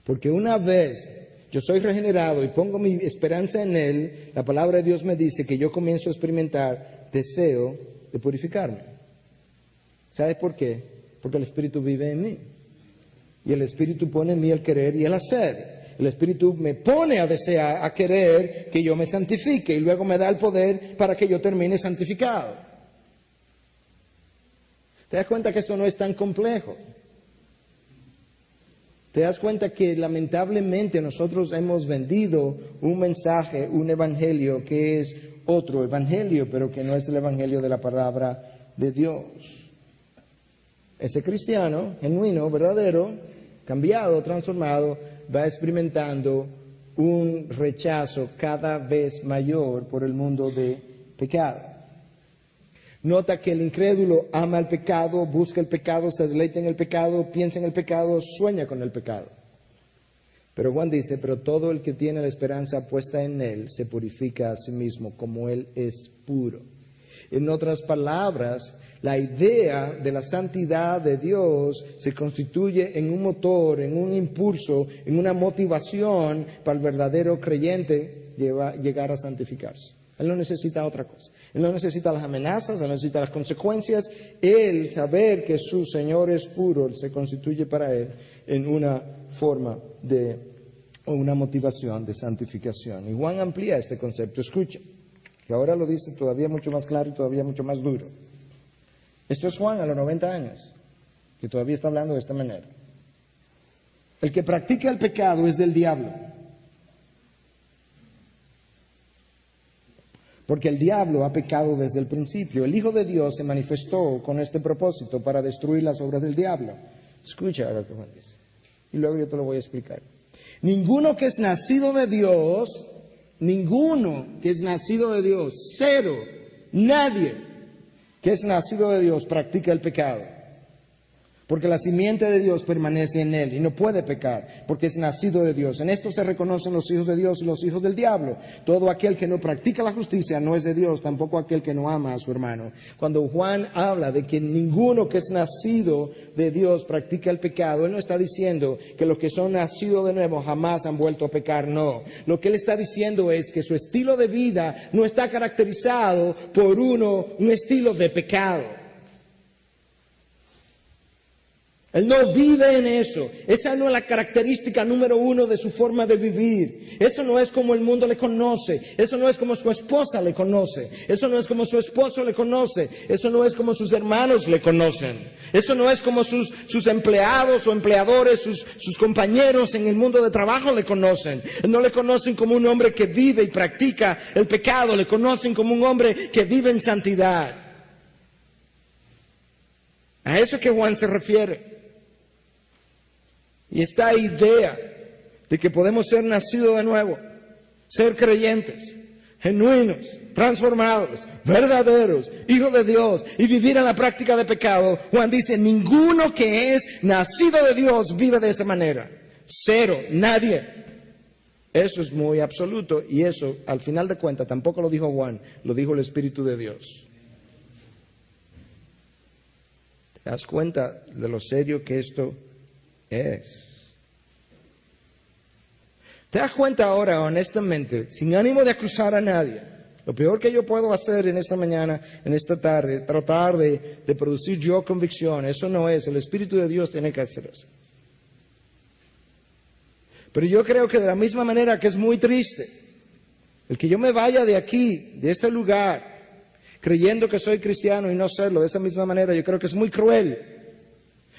Porque una vez yo soy regenerado y pongo mi esperanza en Él, la palabra de Dios me dice que yo comienzo a experimentar deseo de purificarme. ¿Sabe por qué? Porque el Espíritu vive en mí. Y el Espíritu pone en mí el querer y el hacer. El Espíritu me pone a desear, a querer que yo me santifique y luego me da el poder para que yo termine santificado. ¿Te das cuenta que esto no es tan complejo? ¿Te das cuenta que lamentablemente nosotros hemos vendido un mensaje, un evangelio que es otro evangelio, pero que no es el evangelio de la palabra de Dios? Ese cristiano genuino, verdadero, cambiado, transformado, va experimentando un rechazo cada vez mayor por el mundo de pecado. Nota que el incrédulo ama el pecado, busca el pecado, se deleita en el pecado, piensa en el pecado, sueña con el pecado. Pero Juan dice, pero todo el que tiene la esperanza puesta en él se purifica a sí mismo como él es puro. En otras palabras, la idea de la santidad de Dios se constituye en un motor, en un impulso, en una motivación para el verdadero creyente llegar a santificarse. Él no necesita otra cosa. Él no necesita las amenazas, él no necesita las consecuencias. Él, saber que su Señor es puro, se constituye para él en una forma o una motivación de santificación. Y Juan amplía este concepto. Escucha, que ahora lo dice todavía mucho más claro y todavía mucho más duro. Esto es Juan a los 90 años, que todavía está hablando de esta manera. El que practica el pecado es del diablo. Porque el diablo ha pecado desde el principio. El Hijo de Dios se manifestó con este propósito para destruir las obras del diablo. Escucha lo que Juan dice. Y luego yo te lo voy a explicar. Ninguno que es nacido de Dios, cero, nadie que es nacido de Dios practica el pecado. Porque la simiente de Dios permanece en él y no puede pecar, porque es nacido de Dios. En esto se reconocen los hijos de Dios y los hijos del diablo. Todo aquel que no practica la justicia no es de Dios, tampoco aquel que no ama a su hermano. Cuando Juan habla de que ninguno que es nacido de Dios practica el pecado, él no está diciendo que los que son nacidos de nuevo jamás han vuelto a pecar, no. Lo que él está diciendo es que su estilo de vida no está caracterizado por un estilo de pecado. Él no vive en eso. Esa no es la característica número uno de su forma de vivir. Eso no es como el mundo le conoce. Eso no es como su esposa le conoce. Eso no es como su esposo le conoce. Eso no es como sus hermanos le conocen. Eso no es como sus empleados o empleadores, sus compañeros en el mundo de trabajo le conocen. No le conocen como un hombre que vive y practica el pecado. Le conocen como un hombre que vive en santidad. A eso es que Juan se refiere. Y esta idea de que podemos ser nacidos de nuevo, ser creyentes, genuinos, transformados, verdaderos, hijos de Dios y vivir en la práctica de pecado, Juan dice, ninguno que es nacido de Dios vive de esa manera. Cero, nadie. Eso es muy absoluto y eso, al final de cuentas, tampoco lo dijo Juan, lo dijo el Espíritu de Dios. ¿Te das cuenta de lo serio que esto es? ¿Te das cuenta ahora, honestamente, sin ánimo de acusar a nadie? Lo peor que yo puedo hacer en esta mañana, en esta tarde, es tratar de producir yo convicción. Eso no es, el Espíritu de Dios tiene que hacer eso. Pero yo creo que de la misma manera que es muy triste, el que yo me vaya de aquí, de este lugar, creyendo que soy cristiano y no serlo, de esa misma manera yo creo que es muy cruel.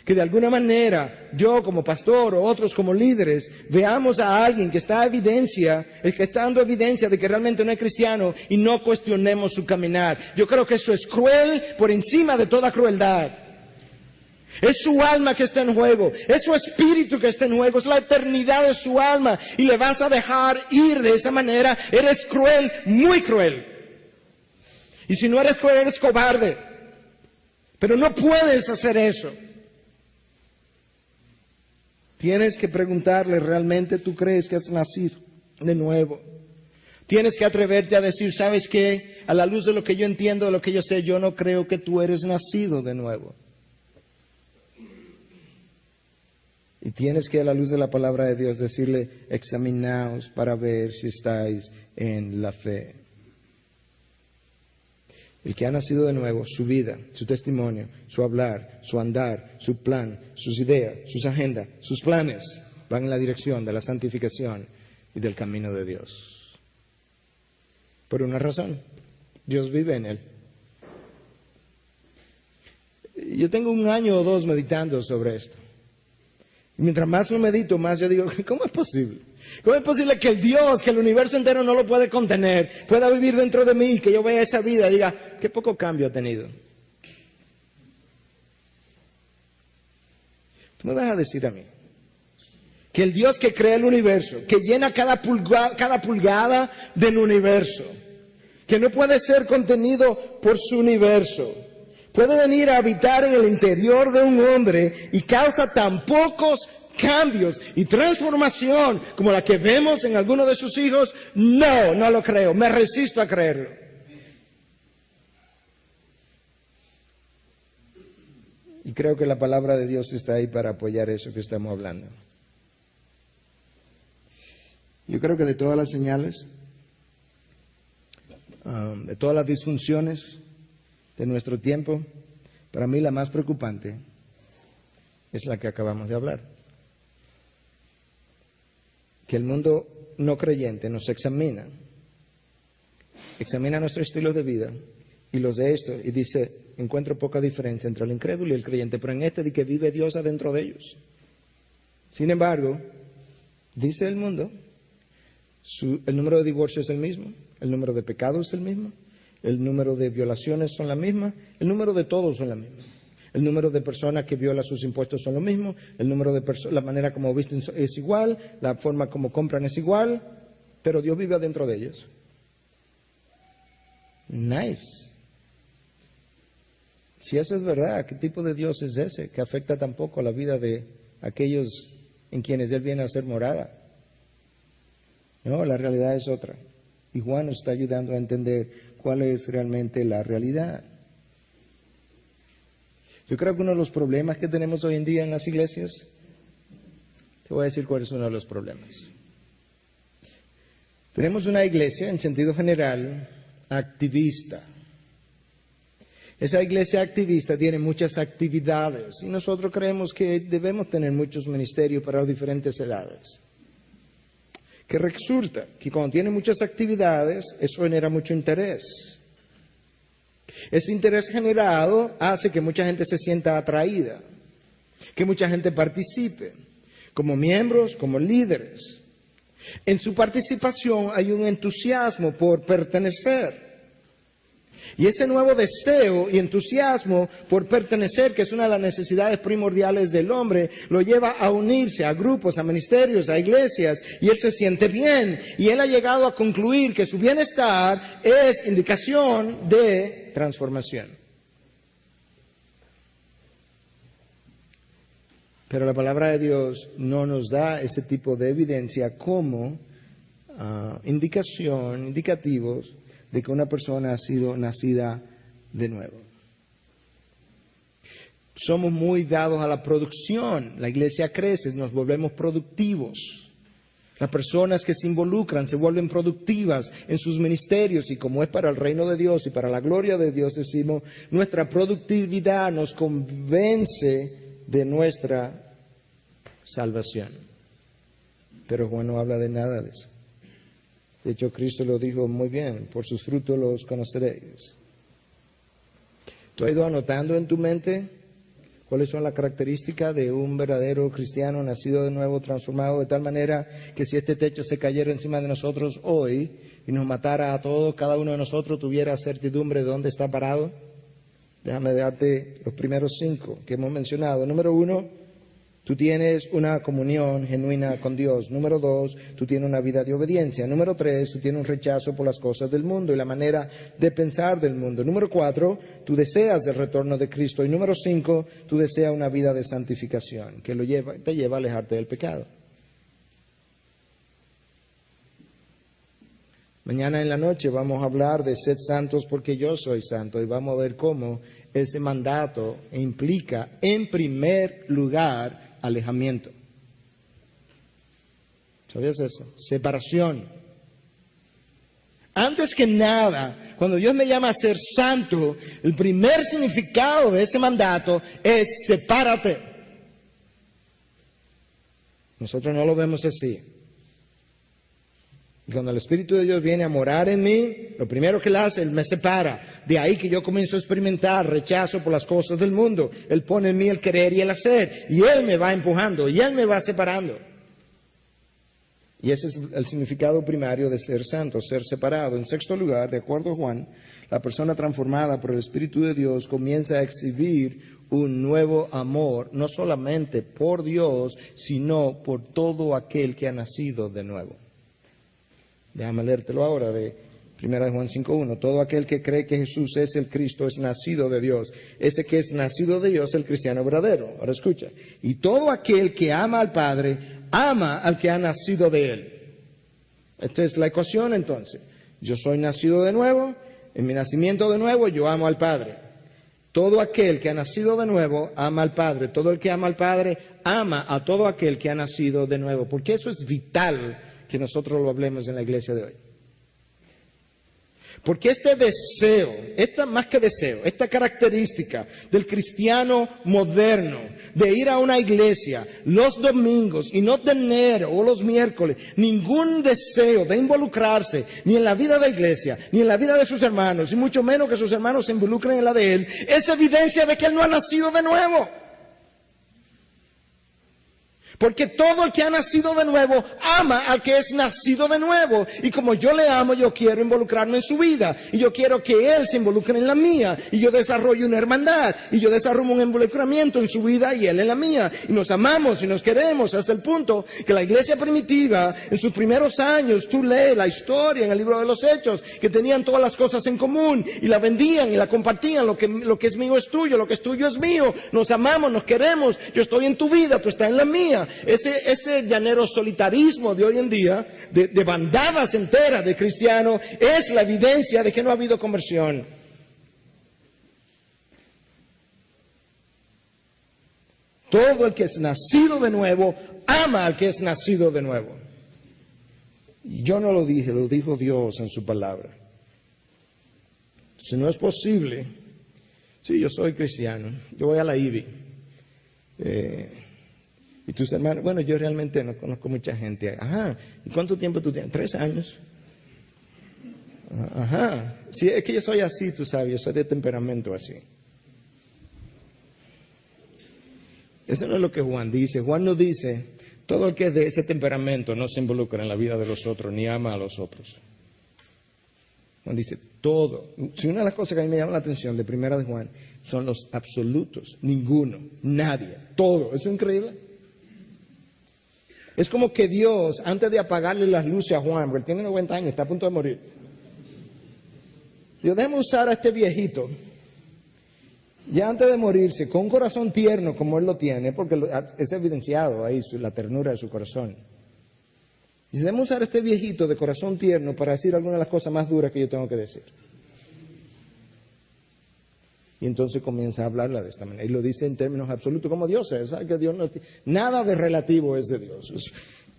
Que de alguna manera yo como pastor o otros como líderes veamos a alguien que está dando evidencia de que realmente no es cristiano y no cuestionemos su caminar. Yo creo que eso es cruel por encima de toda crueldad. Es su alma que está en juego, es su espíritu que está en juego, es la eternidad de su alma y le vas a dejar ir de esa manera. Eres cruel, muy cruel. Y si no eres cruel, eres cobarde. Pero no puedes hacer eso. Tienes que preguntarle, ¿realmente tú crees que has nacido de nuevo? Tienes que atreverte a decir, ¿sabes qué? A la luz de lo que yo entiendo, de lo que yo sé, yo no creo que tú eres nacido de nuevo. Y tienes que a la luz de la palabra de Dios decirle, examinaos para ver si estáis en la fe. El que ha nacido de nuevo, su vida, su testimonio, su hablar, su andar, su plan, sus ideas, sus agendas, sus planes, van en la dirección de la santificación y del camino de Dios. Por una razón, Dios vive en él. Yo tengo 1 año o 2 meditando sobre esto. Y mientras más lo medito, más yo digo, ¿cómo es posible? ¿Cómo es posible que el Dios, que el universo entero no lo puede contener, pueda vivir dentro de mí, que yo vea esa vida y diga, qué poco cambio ha tenido? Tú me vas a decir a mí que el Dios que crea el universo, que llena cada pulgada del universo, que no puede ser contenido por su universo, puede venir a habitar en el interior de un hombre y causa tan pocos cambios y transformación como la que vemos en algunos de sus hijos. No, no lo creo, me resisto a creerlo. Y creo que la palabra de Dios está ahí para apoyar eso que estamos hablando. Yo creo que de todas las señales, de todas las disfunciones de nuestro tiempo, para mí la más preocupante es la que acabamos de hablar. Que el mundo no creyente nos examina nuestro estilo de vida y los de esto, y dice, encuentro poca diferencia entre el incrédulo y el creyente, pero en este de que vive Dios adentro de ellos. Sin embargo, dice el mundo, el número de divorcios es el mismo, el número de pecados es el mismo, el número de violaciones son la misma, el número de todos son la misma. El número de personas que violan sus impuestos son lo mismo, el número de la manera como visten es igual, la forma como compran es igual, pero Dios vive adentro de ellos. Nice. Si eso es verdad, ¿qué tipo de Dios es ese que afecta tan poco la vida de aquellos en quienes Él viene a ser morada? No, la realidad es otra. Y Juan nos está ayudando a entender cuál es realmente la realidad. Yo creo que uno de los problemas que tenemos hoy en día en las iglesias, te voy a decir cuál es uno de los problemas. Tenemos una iglesia, en sentido general, activista. Esa iglesia activista tiene muchas actividades y nosotros creemos que debemos tener muchos ministerios para diferentes edades. Que resulta que cuando tiene muchas actividades, eso genera mucho interés. Ese interés generado hace que mucha gente se sienta atraída, que mucha gente participe, como miembros, como líderes. En su participación hay un entusiasmo por pertenecer. Y ese nuevo deseo y entusiasmo por pertenecer, que es una de las necesidades primordiales del hombre, lo lleva a unirse a grupos, a ministerios, a iglesias, y él se siente bien. Y él ha llegado a concluir que su bienestar es indicación de transformación. Pero la palabra de Dios no nos da ese tipo de evidencia como indicativos de que una persona ha sido nacida de nuevo. Somos muy dados a la producción. La iglesia crece, nos volvemos productivos. Las personas que se involucran se vuelven productivas en sus ministerios y como es para el reino de Dios y para la gloria de Dios, decimos, nuestra productividad nos convence de nuestra salvación. Pero Juan no habla de nada de eso. De hecho, Cristo lo dijo muy bien, por sus frutos los conoceréis. ¿Tú has ido anotando en tu mente cuáles son las características de un verdadero cristiano nacido de nuevo, transformado, de tal manera que si este techo se cayera encima de nosotros hoy y nos matara a todos, cada uno de nosotros tuviera certidumbre de dónde está parado? Déjame darte los primeros 5 que hemos mencionado. Número 1, tú tienes una comunión genuina con Dios. Número 2, tú tienes una vida de obediencia. Número 3, tú tienes un rechazo por las cosas del mundo y la manera de pensar del mundo. Número 4, tú deseas el retorno de Cristo. Y número 5, tú deseas una vida de santificación que te lleva a alejarte del pecado. Mañana en la noche vamos a hablar de sed santos porque yo soy santo y vamos a ver cómo ese mandato implica en primer lugar alejamiento. ¿Sabías eso? Separación. Antes que nada, cuando Dios me llama a ser santo, el primer significado de ese mandato es sepárate. Nosotros no lo vemos así. Y cuando el Espíritu de Dios viene a morar en mí, lo primero que Él hace, Él me separa. De ahí que yo comienzo a experimentar rechazo por las cosas del mundo. Él pone en mí el querer y el hacer. Y Él me va empujando y Él me va separando. Y ese es el significado primario de ser santo, ser separado. En sexto lugar, de acuerdo a Juan, la persona transformada por el Espíritu de Dios comienza a exhibir un nuevo amor, no solamente por Dios, sino por todo aquel que ha nacido de nuevo. Déjame leértelo ahora de 1 Juan 5:1. Todo aquel que cree que Jesús es el Cristo es nacido de Dios. Ese que es nacido de Dios es el cristiano verdadero. Ahora escucha. Y todo aquel que ama al Padre, ama al que ha nacido de Él. Esta es la ecuación entonces. Yo soy nacido de nuevo. En mi nacimiento de nuevo yo amo al Padre. Todo aquel que ha nacido de nuevo ama al Padre. Todo el que ama al Padre ama a todo aquel que ha nacido de nuevo. Porque eso es vital que nosotros lo hablemos en la iglesia de hoy. Porque este deseo, más que deseo, esta característica del cristiano moderno, de ir a una iglesia los domingos y no tener, o los miércoles, ningún deseo de involucrarse ni en la vida de la iglesia, ni en la vida de sus hermanos, y mucho menos que sus hermanos se involucren en la de él, es evidencia de que él no ha nacido de nuevo. Porque todo el que ha nacido de nuevo ama al que es nacido de nuevo. Y como yo le amo, yo quiero involucrarme en su vida. Y yo quiero que él se involucre en la mía. Y yo desarrollo una hermandad. Y yo desarrollo un involucramiento en su vida y él en la mía. Y nos amamos y nos queremos hasta el punto que la iglesia primitiva, en sus primeros años, tú lees la historia en el libro de los Hechos, que tenían todas las cosas en común. Y la vendían y la compartían. Lo que es mío es tuyo, lo que es tuyo es mío. Nos amamos, nos queremos. Yo estoy en tu vida, tú estás en la mía. Ese llanero solitarismo de hoy en día, de bandadas enteras de cristianos, es la evidencia de que no ha habido conversión. Todo el que es nacido de nuevo, ama al que es nacido de nuevo. Y yo no lo dije, lo dijo Dios en su palabra. Si no es posible, sí, yo soy cristiano, yo voy a la IBI. Y tus hermanos, bueno, yo realmente no conozco mucha gente. Ajá, ¿y cuánto tiempo tú tienes? 3 años. Ajá, sí, es que yo soy así, tú sabes, yo soy de temperamento así. Eso no es lo que Juan dice. Juan no dice, todo el que es de ese temperamento no se involucra en la vida de los otros, ni ama a los otros. Juan dice, todo. Si una de las cosas que a mí me llama la atención de primera de Juan son los absolutos, ninguno, nadie, todo. ¿Eso es increíble? Es como que Dios, antes de apagarle las luces a Juan, porque él tiene 90 años, está a punto de morir. Dios, déjame usar a este viejito, ya antes de morirse, con un corazón tierno como él lo tiene, porque es evidenciado ahí la ternura de su corazón. Y déjame usar a este viejito de corazón tierno para decir algunas de las cosas más duras que yo tengo que decir. Y entonces comienza a hablarla de esta manera. Y lo dice en términos absolutos, como Dios es. ¿Sabe que Dios no tiene, nada de relativo es de Dios.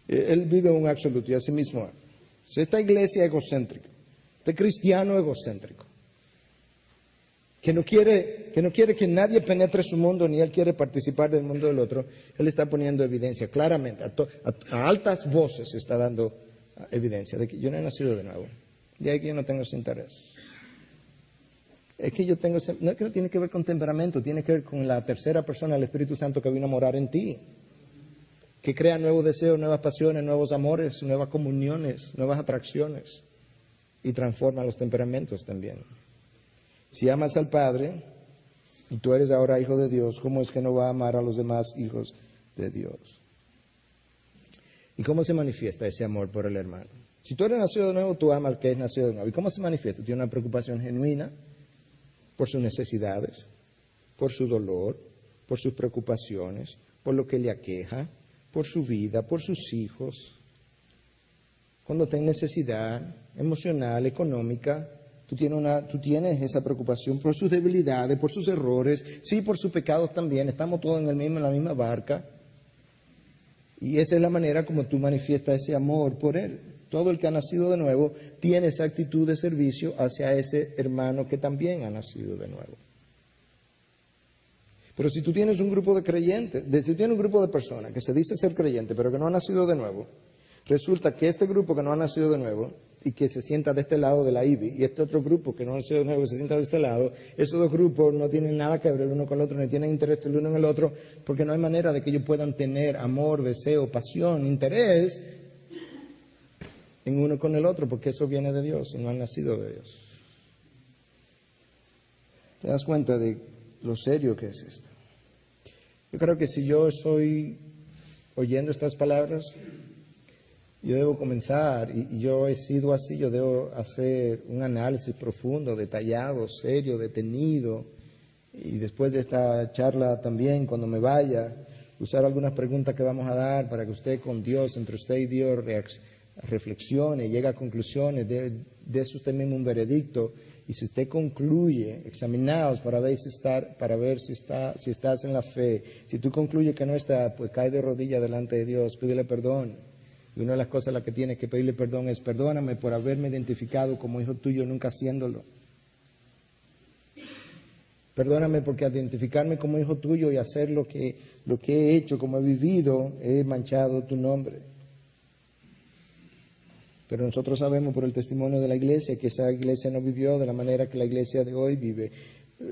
Él vive un absoluto y así mismo. Esta iglesia egocéntrica, este cristiano egocéntrico, que no quiere que nadie penetre su mundo, ni él quiere participar del mundo del otro, él está poniendo evidencia claramente, a altas voces está dando evidencia de que yo no he nacido de nuevo. De ahí que yo no tengo ese interés. Es que yo tengo, no es que no tiene que ver con temperamento, tiene que ver con la tercera persona del Espíritu Santo que vino a morar en ti, que crea nuevos deseos, nuevas pasiones, nuevos amores, nuevas comuniones, nuevas atracciones y transforma los temperamentos también. Si amas al Padre y tú eres ahora hijo de Dios, ¿cómo es que no va a amar a los demás hijos de Dios? ¿Y cómo se manifiesta ese amor por el hermano? Si tú eres nacido de nuevo, tú amas al que es nacido de nuevo. ¿Y cómo se manifiesta? Tiene una preocupación genuina por sus necesidades, por su dolor, por sus preocupaciones, por lo que le aqueja, por su vida, por sus hijos. Cuando tenés necesidad emocional, económica, tú tienes esa preocupación por sus debilidades, por sus errores, sí, por sus pecados también. Estamos todos en la misma barca. Y esa es la manera como tú manifiestas ese amor por él. Todo el que ha nacido de nuevo tiene esa actitud de servicio hacia ese hermano que también ha nacido de nuevo. Pero si tú tienes un grupo de creyentes, si tú tienes un grupo de personas que se dice ser creyente, pero que no ha nacido de nuevo, resulta que este grupo que no ha nacido de nuevo y que se sienta de este lado de la IBI, y este otro grupo que no ha nacido de nuevo y se sienta de este lado, esos dos grupos no tienen nada que ver el uno con el otro, ni tienen interés el uno en el otro, porque no hay manera de que ellos puedan tener amor, deseo, pasión, interés en uno con el otro, porque eso viene de Dios y no han nacido de Dios. ¿Te das cuenta de lo serio que es esto? Yo creo que si yo estoy oyendo estas palabras, yo debo comenzar, y yo he sido así, yo debo hacer un análisis profundo, detallado, serio, detenido, y después de esta charla también, cuando me vaya, usar algunas preguntas que vamos a dar para que usted con Dios, entre usted y Dios, reflexione, llegue a conclusiones, dé usted mismo un veredicto. Y si usted concluye, examinaos para ver si estás en la fe. Si tú concluyes que no está, pues cae de rodillas delante de Dios, pídele perdón. Y una de las cosas a las que tienes que pedirle perdón es: perdóname por haberme identificado como hijo tuyo, nunca haciéndolo. Perdóname porque al identificarme como hijo tuyo y hacer lo que he hecho, como he vivido, he manchado tu nombre. Pero nosotros sabemos por el testimonio de la iglesia que esa iglesia no vivió de la manera que la iglesia de hoy vive.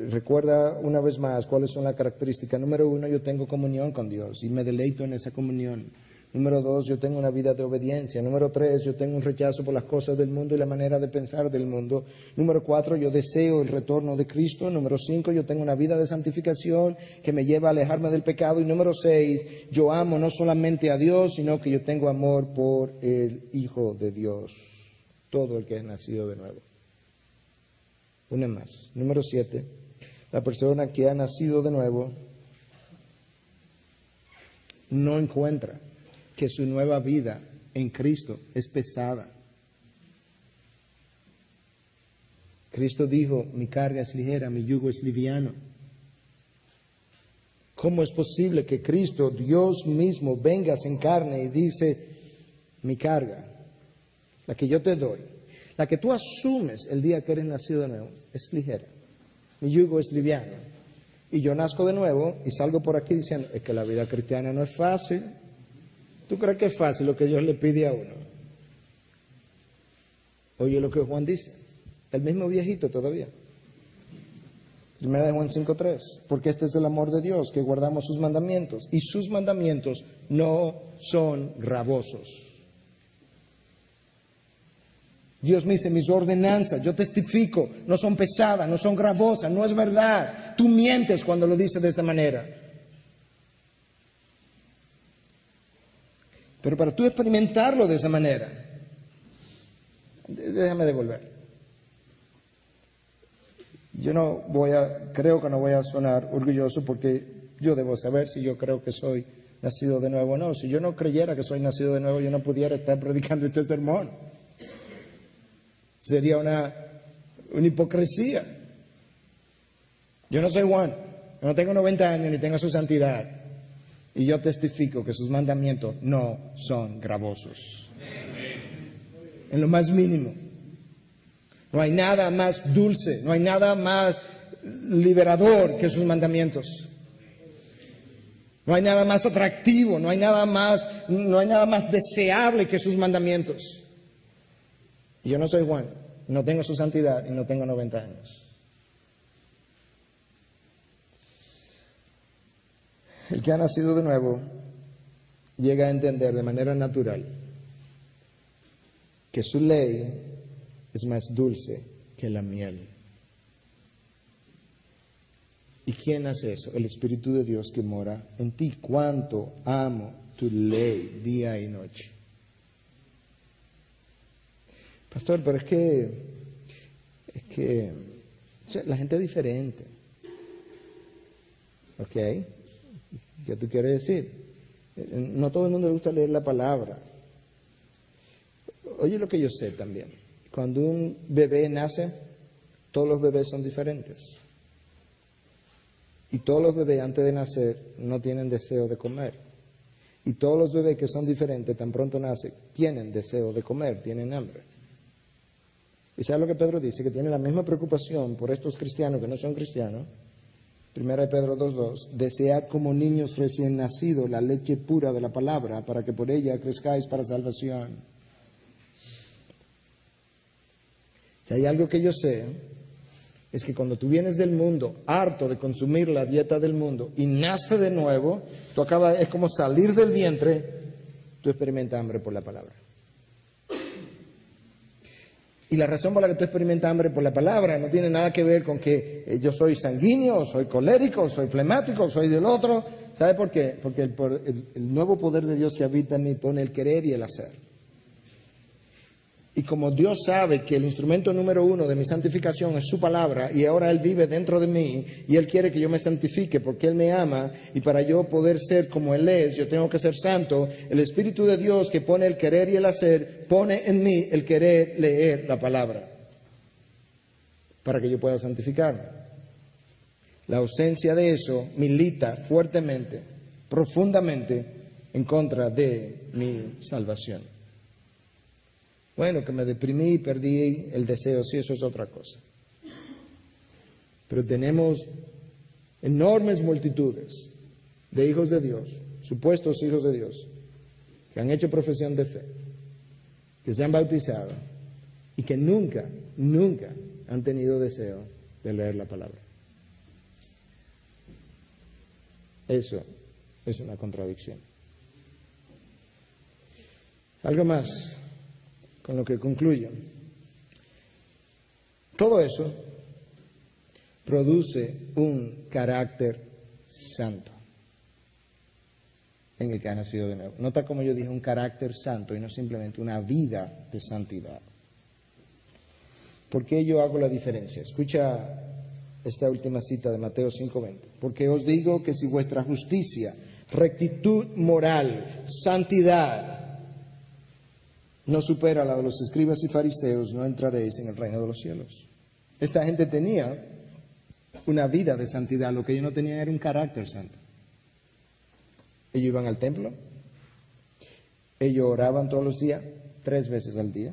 Recuerda una vez más cuáles son las características. Número 1, yo tengo comunión con Dios y me deleito en esa comunión. Número 2, yo tengo una vida de obediencia. Número 3, yo tengo un rechazo por las cosas del mundo y la manera de pensar del mundo. Número 4, yo deseo el retorno de Cristo. Número 5, yo tengo una vida de santificación que me lleva a alejarme del pecado. Y número 6, yo amo no solamente a Dios, sino que yo tengo amor por el Hijo de Dios, todo el que es nacido de nuevo. Una más. Número 7, la persona que ha nacido de nuevo no encuentra que su nueva vida en Cristo es pesada. Cristo dijo: mi carga es ligera, mi yugo es liviano. ¿Cómo es posible que Cristo, Dios mismo, venga en carne y dice: mi carga, la que yo te doy, la que tú asumes el día que eres nacido de nuevo, es ligera, mi yugo es liviano? Y yo nazco de nuevo y salgo por aquí diciendo: es que la vida cristiana no es fácil. ¿Tú crees que es fácil lo que Dios le pide a uno? Oye lo que Juan dice, el mismo viejito todavía. Primera de Juan 5:3, porque este es el amor de Dios, que guardamos sus mandamientos, y sus mandamientos no son gravosos. Dios me dice: mis ordenanzas, yo testifico, no son pesadas, no son gravosas, no es verdad. Tú mientes cuando lo dices de esa manera. Pero para tú experimentarlo de esa manera, déjame devolver. Creo que no voy a sonar orgulloso, porque yo debo saber si yo creo que soy nacido de nuevo o no. Si yo no creyera que soy nacido de nuevo, yo no pudiera estar predicando este sermón. Sería una hipocresía. Yo no soy Juan, yo no tengo 90 años ni tengo su santidad. Y yo testifico que sus mandamientos no son gravosos. En lo más mínimo. No hay nada más dulce, no hay nada más liberador que sus mandamientos. No hay nada más atractivo, no hay nada más deseable que sus mandamientos. Y yo no soy Juan, no tengo su santidad y no tengo 90 años. El que ha nacido de nuevo llega a entender de manera natural que su ley es más dulce que la miel. ¿Y quién hace eso? El Espíritu de Dios que mora en ti. Cuánto amo tu ley día y noche. Pastor, pero es que la gente es diferente. ¿Ok? ¿Qué tú quieres decir? No todo el mundo le gusta leer la palabra. Oye lo que yo sé también. Cuando un bebé nace, todos los bebés son diferentes. Y todos los bebés antes de nacer no tienen deseo de comer. Y todos los bebés que son diferentes, tan pronto nacen, tienen deseo de comer, tienen hambre. ¿Y sabes lo que Pedro dice? Que tiene la misma preocupación por estos cristianos que no son cristianos. 1 Pedro 2:2, desead como niños recién nacidos la leche pura de la palabra, para que por ella crezcáis para salvación. Si hay algo que yo sé, es que cuando tú vienes del mundo, harto de consumir la dieta del mundo, y nace de nuevo, es como salir del vientre, tú experimentas hambre por la palabra. Y la razón por la que tú experimentas hambre por la palabra no tiene nada que ver con que yo soy sanguíneo, soy colérico, soy flemático, soy del otro. ¿Sabe por qué? Porque el nuevo poder de Dios que habita en mí pone el querer y el hacer. Y como Dios sabe que el instrumento número 1 de mi santificación es su palabra, y ahora Él vive dentro de mí, y Él quiere que yo me santifique porque Él me ama, y para yo poder ser como Él es, yo tengo que ser santo, el Espíritu de Dios que pone el querer y el hacer, pone en mí el querer leer la palabra, para que yo pueda santificarme. La ausencia de eso milita fuertemente, profundamente, en contra de mi salvación. Bueno, que me deprimí y perdí el deseo, sí, eso es otra cosa. Pero tenemos enormes multitudes de hijos de Dios, supuestos hijos de Dios, que han hecho profesión de fe, que se han bautizado y que nunca han tenido deseo de leer la palabra. Eso es una contradicción. Algo más con lo que concluyo. Todo eso produce un carácter santo en el que ha nacido de nuevo. Nota cómo yo dije un carácter santo y no simplemente una vida de santidad. ¿Por qué yo hago la diferencia? Escucha esta última cita de Mateo 5:20. Porque os digo que si vuestra justicia, rectitud moral, santidad no supera la de los escribas y fariseos, no entraréis en el reino de los cielos. Esta gente tenía una vida de santidad, lo que ellos no tenían era un carácter santo. Ellos iban al templo, ellos oraban todos los días, 3 veces al día,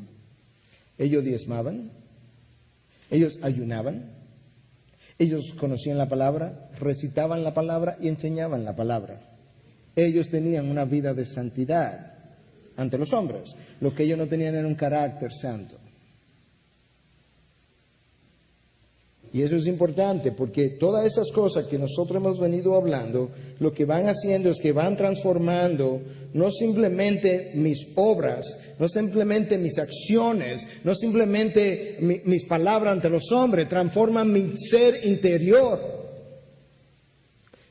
ellos diezmaban, ellos ayunaban, ellos conocían la palabra, recitaban la palabra y enseñaban la palabra. Ellos tenían una vida de santidad ante los hombres. Lo que ellos no tenían era un carácter santo. Y eso es importante porque todas esas cosas que nosotros hemos venido hablando, lo que van haciendo es que van transformando no simplemente mis obras, no simplemente mis acciones, no simplemente mis palabras ante los hombres, transforman mi ser interior.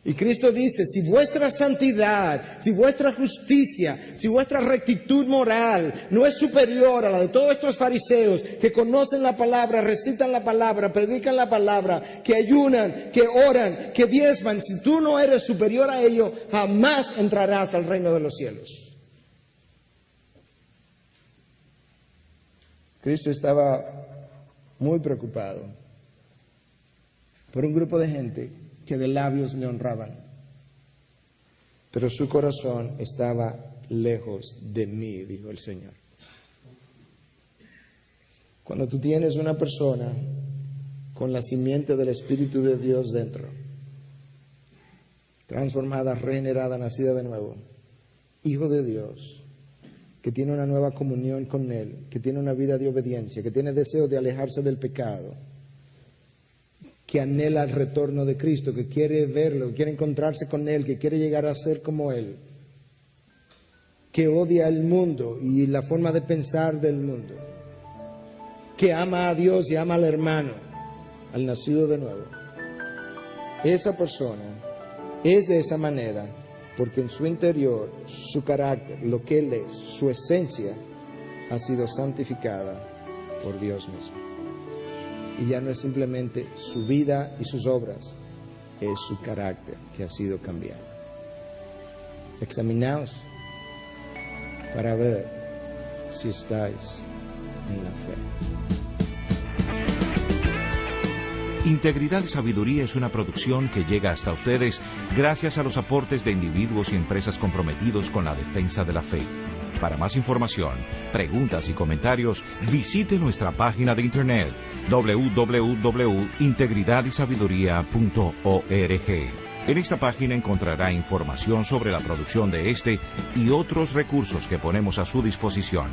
Y Cristo dice, si vuestra santidad, si vuestra justicia, si vuestra rectitud moral no es superior a la de todos estos fariseos que conocen la palabra, recitan la palabra, predican la palabra, que ayunan, que oran, que diezman, si tú no eres superior a ello, jamás entrarás al reino de los cielos. Cristo estaba muy preocupado por un grupo de gente que de labios le honraban, pero su corazón estaba lejos de mí, dijo el Señor. Cuando tú tienes una persona con la simiente del Espíritu de Dios dentro, transformada, regenerada, nacida de nuevo, hijo de Dios, que tiene una nueva comunión con Él, que tiene una vida de obediencia, que tiene deseo de alejarse del pecado, que anhela el retorno de Cristo, que quiere verlo, que quiere encontrarse con Él, que quiere llegar a ser como Él, que odia el mundo y la forma de pensar del mundo, que ama a Dios y ama al hermano, al nacido de nuevo. Esa persona es de esa manera porque en su interior, su carácter, lo que Él es, su esencia, ha sido santificada por Dios mismo. Y ya no es simplemente su vida y sus obras, es su carácter que ha sido cambiado. Examinaos para ver si estáis en la fe. Integridad y Sabiduría es una producción que llega hasta ustedes gracias a los aportes de individuos y empresas comprometidos con la defensa de la fe. Para más información, preguntas y comentarios, visite nuestra página de internet www.integridadysabiduría.org. En esta página encontrará información sobre la producción de este y otros recursos que ponemos a su disposición,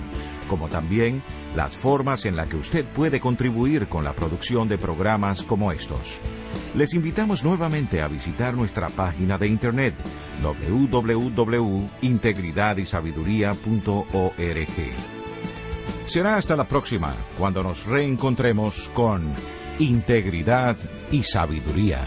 como también las formas en las que usted puede contribuir con la producción de programas como estos. Les invitamos nuevamente a visitar nuestra página de internet www.integridadysabiduría.org. Será hasta la próxima, cuando nos reencontremos con Integridad y Sabiduría.